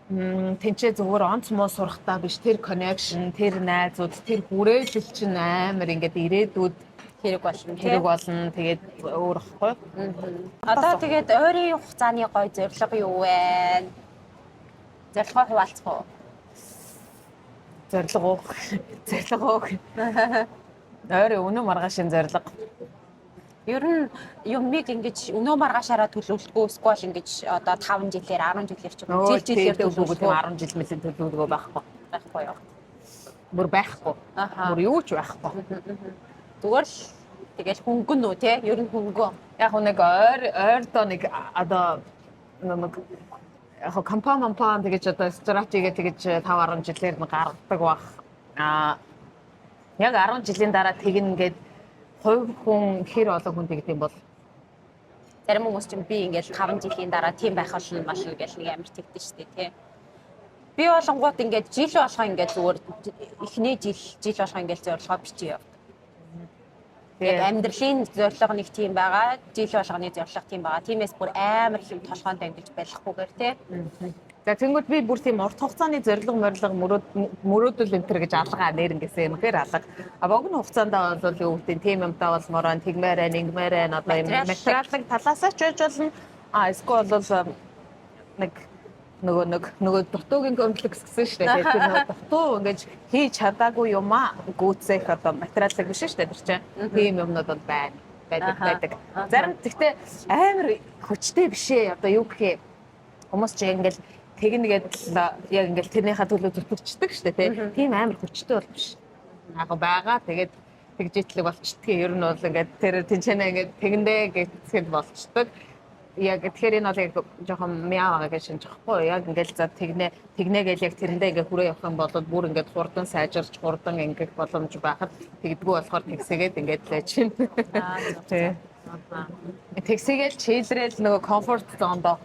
тэнцээ зүгээр онц муу сурахтаа биш тэр connection, тэр найзууд, тэр хүрээлэл чинь амар ингээд ирээдүйд хэрэг болно. Тэгээд өөр ихгүй. Одоо тэгээд ойрын хугацааны гоё зорилго юу вэ? Зорилгоо хуваалцах уу? Зорилго. Ойрын өнөө маргаашийн зорилго. Ер нь юмыг ингэж өнөө маргаашаараа төлөвлөдгөө эсвэл ингэж одоо 5 жилээр 10 жилээр ч жилээр төлөвлөдгөө 10 жил мэт төлөвлөдгөө байхгүй юу? Бүр байхгүй. Бүр юу ч байхгүй. Зүгээр л тэгэл хөнгөн үү те? Ер нь хөнгөн. Яг нэг ойрдоо нэг одоо нэг яг компани тэгэж одоо стратеги тэгэж 5-10 жилээр нэг гаргадаг бах. Яг 10 жилийн дараа тэгнэ ингээд хувь хүн хэр олон хүн тэгдэм бол зарим хүмүүс чинь би ингээд 5 жилийн дараа тийм байх болно мал гэж нэг амар тэгдэж штэ тий. Би болонгууд ингээд жил болгоо ингээд зүгээр эхний жил болгоо ингээд зорилгоо бичиж явдаг. Яг амьдралын зорилго нэг тийм байгаа, жил болгоны зорилго тийм байгаа. Тиймээс бүр амар их толгоонд ангилж байлахгүйгээр тий. За тэнгууд би бүр тийм урт хугацааны зорилго мөрөөдөл энэ төр гэж алгаа нэрнгэсээ үнэхээр алга. Богино хугацаанд бол юу гэдэг тийм юмтай болмоор тэгмээрээ нэгмээрээ одоо юм материалын талаасаа ч байж болно. Эсвэл бол нэг нөгөө дутуугийн комплекс гэсэн шүү дээ. Тэр нөгөө дутуу ингэж хийж чадаагүй юмаа гүйцэх одоо материалыг биш шүү дээ. Тэр чинь тийм юмнууд бол байдаг. Зарим гэхдээ амар хүчтэй бишээ. Одоо юу гэхээ хүмүүс чинь ингээл тэгнэгээд яг ингээл тэрнийхээ төлөө зүтгэждэг шүү дээ. Тийм амар хүчтэй бол биш. Яг байгаа. Тэгээд тэгжитлэг болчдгийг ер нь бол ингээд тэр тэнцэнэ ингээд тэгэндээ гэхэд болчдөг. Яг тэгэхээр энэ бол яг жоохон мяа байгаа гэж шинжихгүй. Яг ингээл за тэгнэгээл яг тэрэндээ ингээд хүрээ явах юм бол бүр ингээд хурдан сайжирч хурдан ингээд боломж байхад тэгдэггүй болохоор тэгсэгээд ингээд лэж чинь. Тэгсэгээл чийлрэл нөгөө комфорт зондоо.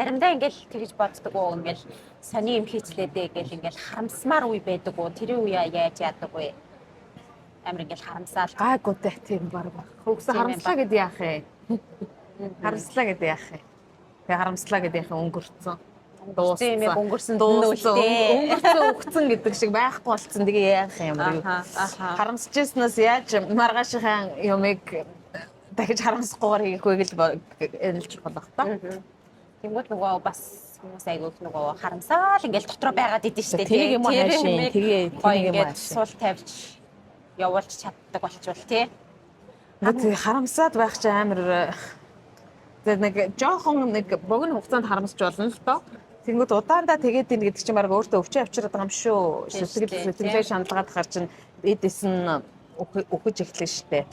Заримдаа ингээл тэгж боддог уу ингээл сони юм хийцлээдээ гэл ингээл харамсмаар үе байдаг уу тэр үе яаж яадаг вэ амар ингээл харамсаал гайгүйтэй тийм баг хөөсөн харамслаа гэдэг яах вэ харамслаа гэдэг яах вэ тэгээ харамслаа гэдэг яах өнгөрцөн дууссан юм өнгөрсөн өгцөн гэдэг шиг байхгүй болцсон тэгээ яах юм бэ харамсажснаас яаж маргаашийн юмыг дахиж харамсахгүйгээр хийх вэ гэж хэлж болох та. Тэнгүүд нөгөө бас хүмүүс айгүйх нөгөө харамсаал ингээл дотроо байгаад идэв штэ тийм юм аашийн тэгээ ингээд суул тавьж явуулж чаддаг болчвол тий. Нэг харамсаад байх чи амар нэг жоохон нэг богино хугацаанд харамсч болно л доо. Тэнгүүд удаандаа тэгээд ийн гэдэг чинь баг өөртөө өвчөө авчираад байгаа юм шүү. Сэтгэлээ шаналгаад хар чинь эдэс нь өгөж эхлэн штэ.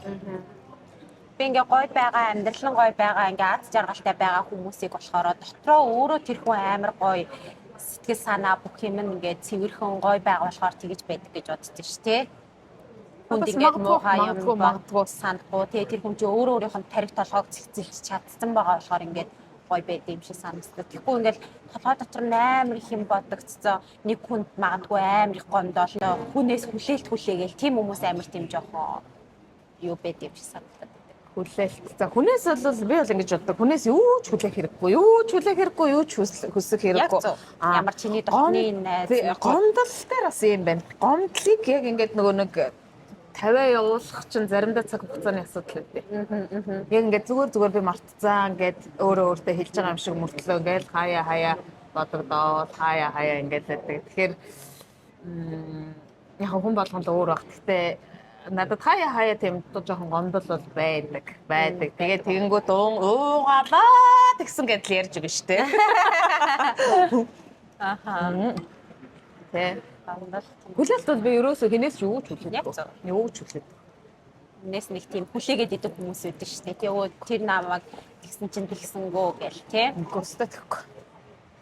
Би ингээ гоё байгаа, амьдрал нь гоё байгаа, ингээ аз жаргалтай байгаа хүмүүсийг болохоор дотроо өөрөө тэр хүн амар гоё сэтгэл санаа бүх юм ингээ цэвэрхэн гоё байгаа болохоор тэгэж байдаг гэж боддоо шүү, тий. хүнд ингээд муухай юм санахгүй тэгээ тэр хүн чинь өөрөө өөрийнх нь тарих толгойг цэгцэлж чадсан байгаа болохоор ингээд гой байд юм шиг санагдав. Тэгэхгүй ингээд толгой дотор амар их юм бодогцсон. Нэг хүнд магадгүй амар их гомдол хүнээс хүлээлт тийм хүмүүс амар тийм жоохон юу байд юм шиг санагдав. Хүлээлт. За хүнээс бол би бол ингэж боддог. Хүнээс юу ч хүлээх хэрэггүй, юу ч хүсэх хэрэггүй. Ямар чиний дотны найз гомдол дээр бас юм байна. Гомдлыг яг ингэж нөгөө нэг 50 явуулах чинь заримдаа цаг хугацааны асуудал үүтэй. Яг ингэж зүгээр би мартцаа ингэж өөртөө хэлж байгаа юм шиг мөртлөө ингээл хаяа бодогдоод хаяа ингэж байдаг. Тэгэхээр яг хүн болгонд өөр баг. Гэхдээ надад хаяа тийм жоохон гомдол бол байдаг. Тэгээд тэгэнгүүт уугалаа тэгсэн гэдэл ярьж өгнө шүү дээ. Аха. Тэ. Хүлээлт бол би ерөөсөө хинээс юу ч хүлээдэггүй. Юу ч хүлээдэг. Нээс нэг тийм хүлээгээд идэг хүмүүс байдаг шүү дээ. Тэгээ тэр намайг тэгсэн чинь тэгсэнгөө гэл тий. Гөстэй тэгэхгүй.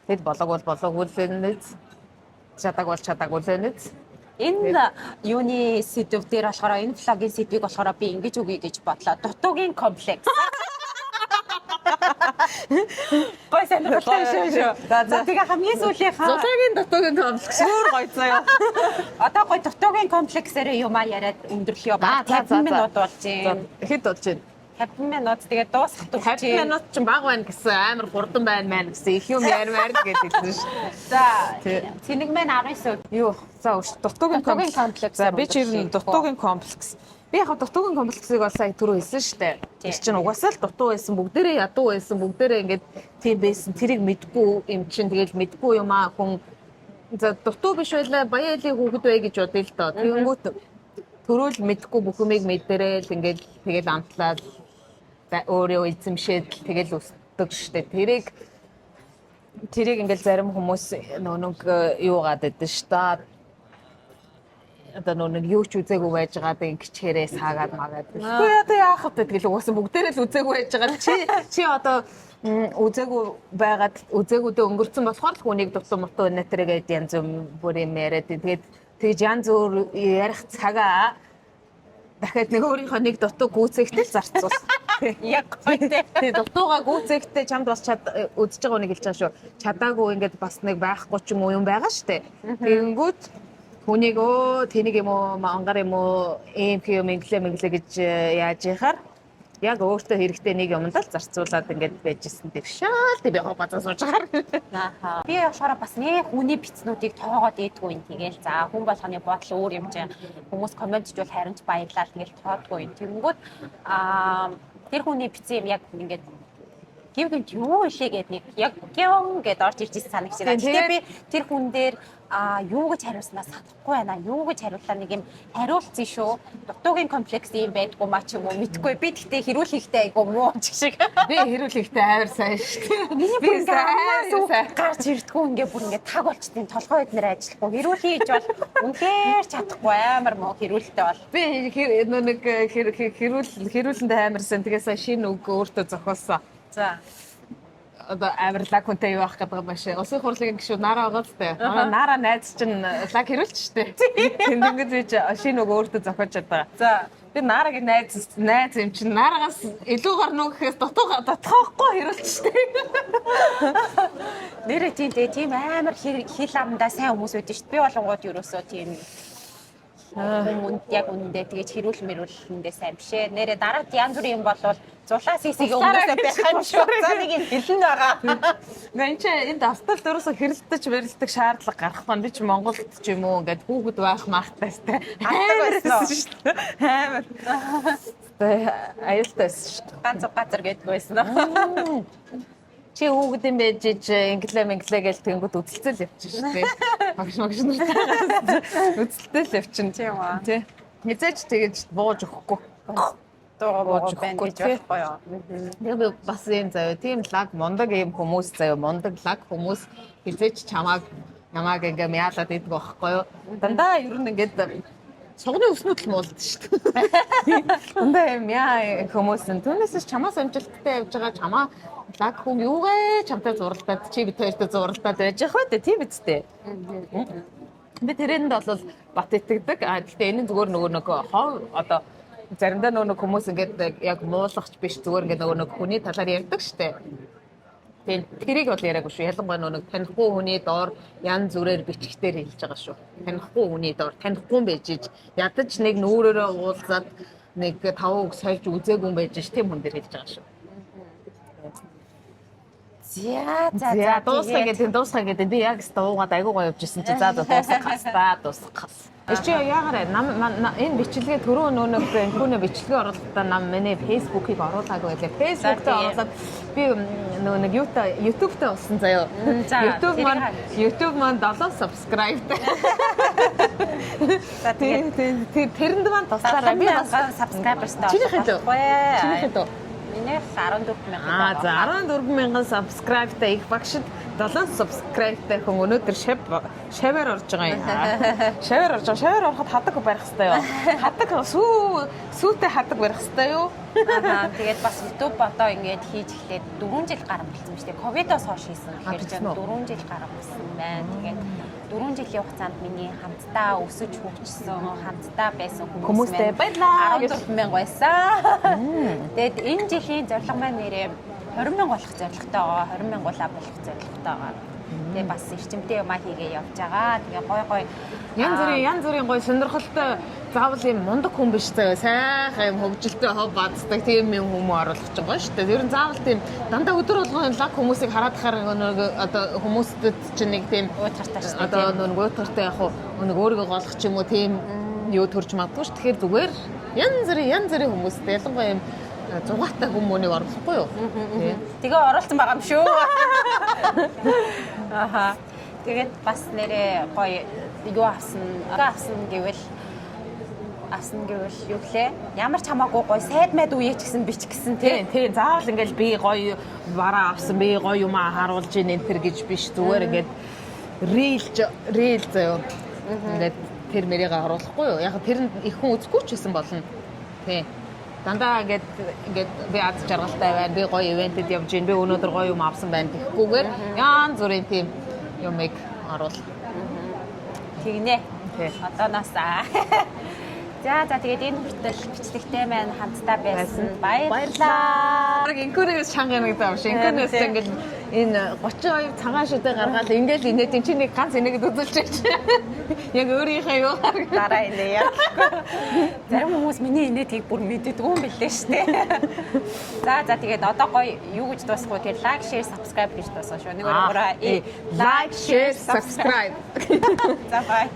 Тэд болоог үлэнэз. Чадаагүй үлэнэз. Энэ юуны сэдв дээр болохоор энэ влагийн сэдвийг болохоор би ингэж үгүй гэж бодлоо. Дутуугийн комплекс. Гой сонирхолтой шүү. За тэгээ хамгийн сүүлийнхаа Зулаагийн дутуугийн комплекс өөр гоё заяа. Одоо гой дутуугийн комплексээр юм яриад өндөрлөё ба 50 минут болж байна. Хэд болж байна? 50 минут тэгээ дуусах тул 50 минут ч баг байна гэсэн амар хурдан байна гэсэн их юм ярмаар гэж хэлсэн шүү. За цэник мэн 19 юу за дутуугийн комплекс. За би чи ер нь дутуугийн комплекс. Би яг дутуугийн комплексыг бол сая түрүү хэлсэн шүү дээ. Тэр чинь угаасаа л дутуу байсан, бүгдээрээ ядуу байсан, бүгдээрээ ингээд тийм байсан. Тэрийг мэдгүй юм чинь тэгэл мэдгүй юм аа хүн. За дутуу биш байлаа баяалын хүүхэд бай гэж бодъё л доо. Тэгэнгүүт төрөөл мэдгүй бүх юмыг мэдэрэл ингээд тэгэл амтлаад өөрөө эзэмшээд тэгэл өсдөг штэ. Тэрийг ингээл зарим хүмүүс нэг юугаад байдсан штэ. Одоо нэг юу ч үзээгүй байж байгаад ингэчээрээ саагаад магаад. Үгүй яах вэ тэгэл угаасаа бүгдээрээ л үзээгүй байж байгаа. Чи одоо үзээгүй байгаад үзээгүүдээ өнгөрцөн болохоор л хүнийг дутуу мутуу нэтэрэгээд янз бүр юм яриад тэгж янз бүр ярих цагаа дахиад нэг өөрийнхөө нэг дутуу гүйцээгтэл зарцуул. Яг гоё тий. Дутуугаа гүйцээгтэй чамд бас үзэж байгаа үнийг хэлж байгаа шүү. Чадаагүй ингээд бас нэг байхгүй ч юм уу юм байгаа штэ. Тэгэнгүүт хүнийг тэнийг юм уу мангар юм уу юм инглээ гэж яаж яхаар яг өөртөө хэрэгтэй нэг юмд л зарцуулаад ингээд байжсэн тэгшаал тэг яг базаа сууж байгаа. Ааха. Би болохоор бас нэг хүний бицнүүдийг тоогоод ийдгүй юм тэгэл. За хүн болгоны бодол өөр юм чинь хүмүүс коммент хийвэл харимж баярлал тэгэл тоодгүй юм. Тэнгүүд тэр хүний бицэн юм яг ингээд гівгэнт юу илээ гээд нэг яг гён гэд орж ирж ирсэн санагч байна. Тэгээ би тэр хүн дээр юу гэж хариулснаа санахгүй байна. Юу гэж хариуллаа нэг юм хариулцсан шүү. Дутуугийн комплекс юм байдгүй маа ч юм уу мэдгүй. Би тэгтээ хэрүүлэхтэй айгу муу чиг шиг. Би хэрүүлэхтэй амар сайн шүү. Би сайн гарч ирдгүү ингээ бүр ингээ таг болчтын толгой эднэр ажиллахгүй. Хэрүүлхий гэж бол үнэхээр чадахгүй амар муу хэрүүлэлтэй бол. Би нэг хэрүүлэндээ амарсан. Тэгээ сая шинэ үг өөртөө зохиолсон. За. Одоо амарлаг хүнтэй юу авах гэдэг юм байна. Улсын хурлын гишүүд нараа байгаа л дээ. Манай нараа найз чинь лаг хэрүүлж штэ. Тэнд ингэж шинэ үг өөртөө зохиож чадаа. За. Би нарагийн найз юм чинь нараагаас илүү гарна гэхээс дотоохгүй хэрүүлж штэ. Нэрээ тийм амар хил амдаа сайн хүмүүс үүдэн штэ. Би болонгууд ерөөсөө тийм яг үнэндээ тэгэж хэрүүлмэрүүлэндээ сайн биш ээ. Нэрээ дараад янз бүрийн юм болвол зулаа сисиг өмнөөсөө байх юм шүү. За нэг юм хэлэн байгаа. Мэн чи энд авталт ерөөсөө хэрэлдэж мэрэлдэг шаардлага гарах маань би чи Монголд ч юм уу ингээд хүүхэд байх махтайстай. Амар шүү дээ. Амар. Аюултайс шүү. Газар гэдг байсан аа. Чи хүүхэд юм байж инглээ гэл тэнгууд үтэлцэл явчихна шүү дээ. Багш нар үтэлтэл явчихна. Тийм аа. Тий. Мэдээж тэгэж бууж өгөхгүй. Дууж байна гэж байхгүй юу. Яг бас юм заяа. Тийм лаг мундаг юм хүмүүс заяа. Мундаг лаг хүмүүс хизээч намайг ингээ мяалаад идэх байхгүй юу. Дандаа ер нь ингээд цогны өснөд л муулдаг шүү дээ. Дандаа мяа хүмүүс нь түүнээс чамаас амжилттай явж байгаа чамаа лаг хүн юугээ чамтай зуралдаад чи бид хоёртой зуралдаад байж явах бай тээ тийм биз дээ. Би тэрэнд бол бат итгэдэг. Гэхдээ энэ зүгээр нөгөө нэг хоо одоо заримдаа нөгөө хүмүүс ингээд яг муулахч биш зүгээр ингээд нөгөө хүний талаар ярьдаг штэ. Тэгээд тэрийг бол яриаггүй шүү. Ялангуяа нөгөө танихгүй хүний доор янз бүрээр бичгтэр хэлж байгаа шүү. Танихгүй хүний доор танихгүй байж иж ядаж нэг нүүрээрээ уулзаад нэг 5 үг сольж үзээгүй байж иж тийм хүн дээр хэлж байгаа шүү. За дуусгая гэдэг би яг стуугаад айгуу гоё явжсэн чи за дуусгах. Чи яагаад энэ бичлэгээ түрүү нөгөө энхүүнээ бичлэгээ оруулахдаа нам миний фэйсбүүкийг оруулаагүй байлаа. Фэйсбүүкт оруулаад би нөгөө нэг YouTube-тэй болсон заяа. YouTube маань 7 subscribe-тай. Тэрэнд маань туслаарай. Би бас subscriber-стай. Чиний хэд? Миний 14,000. За 14,000 subscribe-тай их багшд 7 subscribe-тай хүн өнөөдөр шаваар орж байгаа юм. Шаваар ороход хадаг барих хэрэгтэй юу? Хадаг сүүтэй хадаг барих хэрэгтэй юу? Тэгээд бас YouTube одоо ингээд хийж эхлээд 4 жил гарсан болсон шүү дээ. Ковидоос хойш хийсэн. Тэгэхээр 4 жил гарсан байна. Тэгээд 4 жилийн хугацаанд миний хамтдаа өсөж хөгжсөн, хамтдаа байсан хүмүүстэй баярлалаа. 14,000 байсан. Тэгээд энэ жилийн зорилго маань нэрээ 20,000 болох зорилготой байгаа. 20,000 болох зорилготой байгаа. Тэгээд бас эрчимтэй юмаа хийгээ явж байгаа. Тэгээд гой янз бүрийн гой сонирхолтой заавал юм мундаг хүн биш заяа. Сайхан юм хөвгөлтэй хов баацдаг тийм юм хүмүүс оруулах гэж байгаа шүү дээ. Ер нь заавал тийм дандаа өдөр болгон лаг хүмүүсийг хараад одоо хүмүүстэд чинь нэг тийм уйтгартай шүү дээ. Одоо нэг уйтгартай яг нэг өөрийгөө голох ч юм уу тийм юу төрж магадгүй шүү. Тэгэхээр зүгээр янз бүрийн хүмүүстэй ялангуяа юм зугаатай хүмүүнийг оруулахгүй юу? Тэгээ оруулсан байгаа юм шүү. Аха. Тэгээд бас нэрээ гоё юу авсан гэвэл юу гэлээ? Ямар ч хамаагүй гоё сайд майд үеч гэсэн бич гэсэн тийм. Заавал ингээл би гоё бараа авсан, би гоё юм харуулж ийн энэ төр гэж биш. Зүгээр ингээд рил заяа. Ингээд тэр мэрийг оруулахгүй юу? Яг тэр нь их хүн үзэхгүй ч гэсэн болно. Тийм. Дандаа ингээд би аз жаргалтай байна. Би гоё ивентэд явж гин. Би өнөөдөр гоё юм авсан байна гэхгүйгээр янз бүрийн тийм юмыг оруул. Тэгнэ. Одооноос За тэгээд энэ хүртэл бичлэгтэй маань хамтдаа байсан. Баярлалаа. Инкүрээс чанга нэг даа биш. Инкүрээс ингээд энэ 32 цагаан шүдэ гаргаад ингээд инээд чинь нэг ганц инээгээд үзүүлчихэж. Яг өөрийнхөө юу гаргав. Дараа инээ яг. Зарим хүмүүс миний инээдгийг бүр мэддэг юм билээ штэ. За тэгээд одоо гоё юу гэж дуусгах вэ? Тэгээд лайк, share, subscribe гэж дуусгах шүү. Нэг өөрөөр like, share, subscribe. За бай.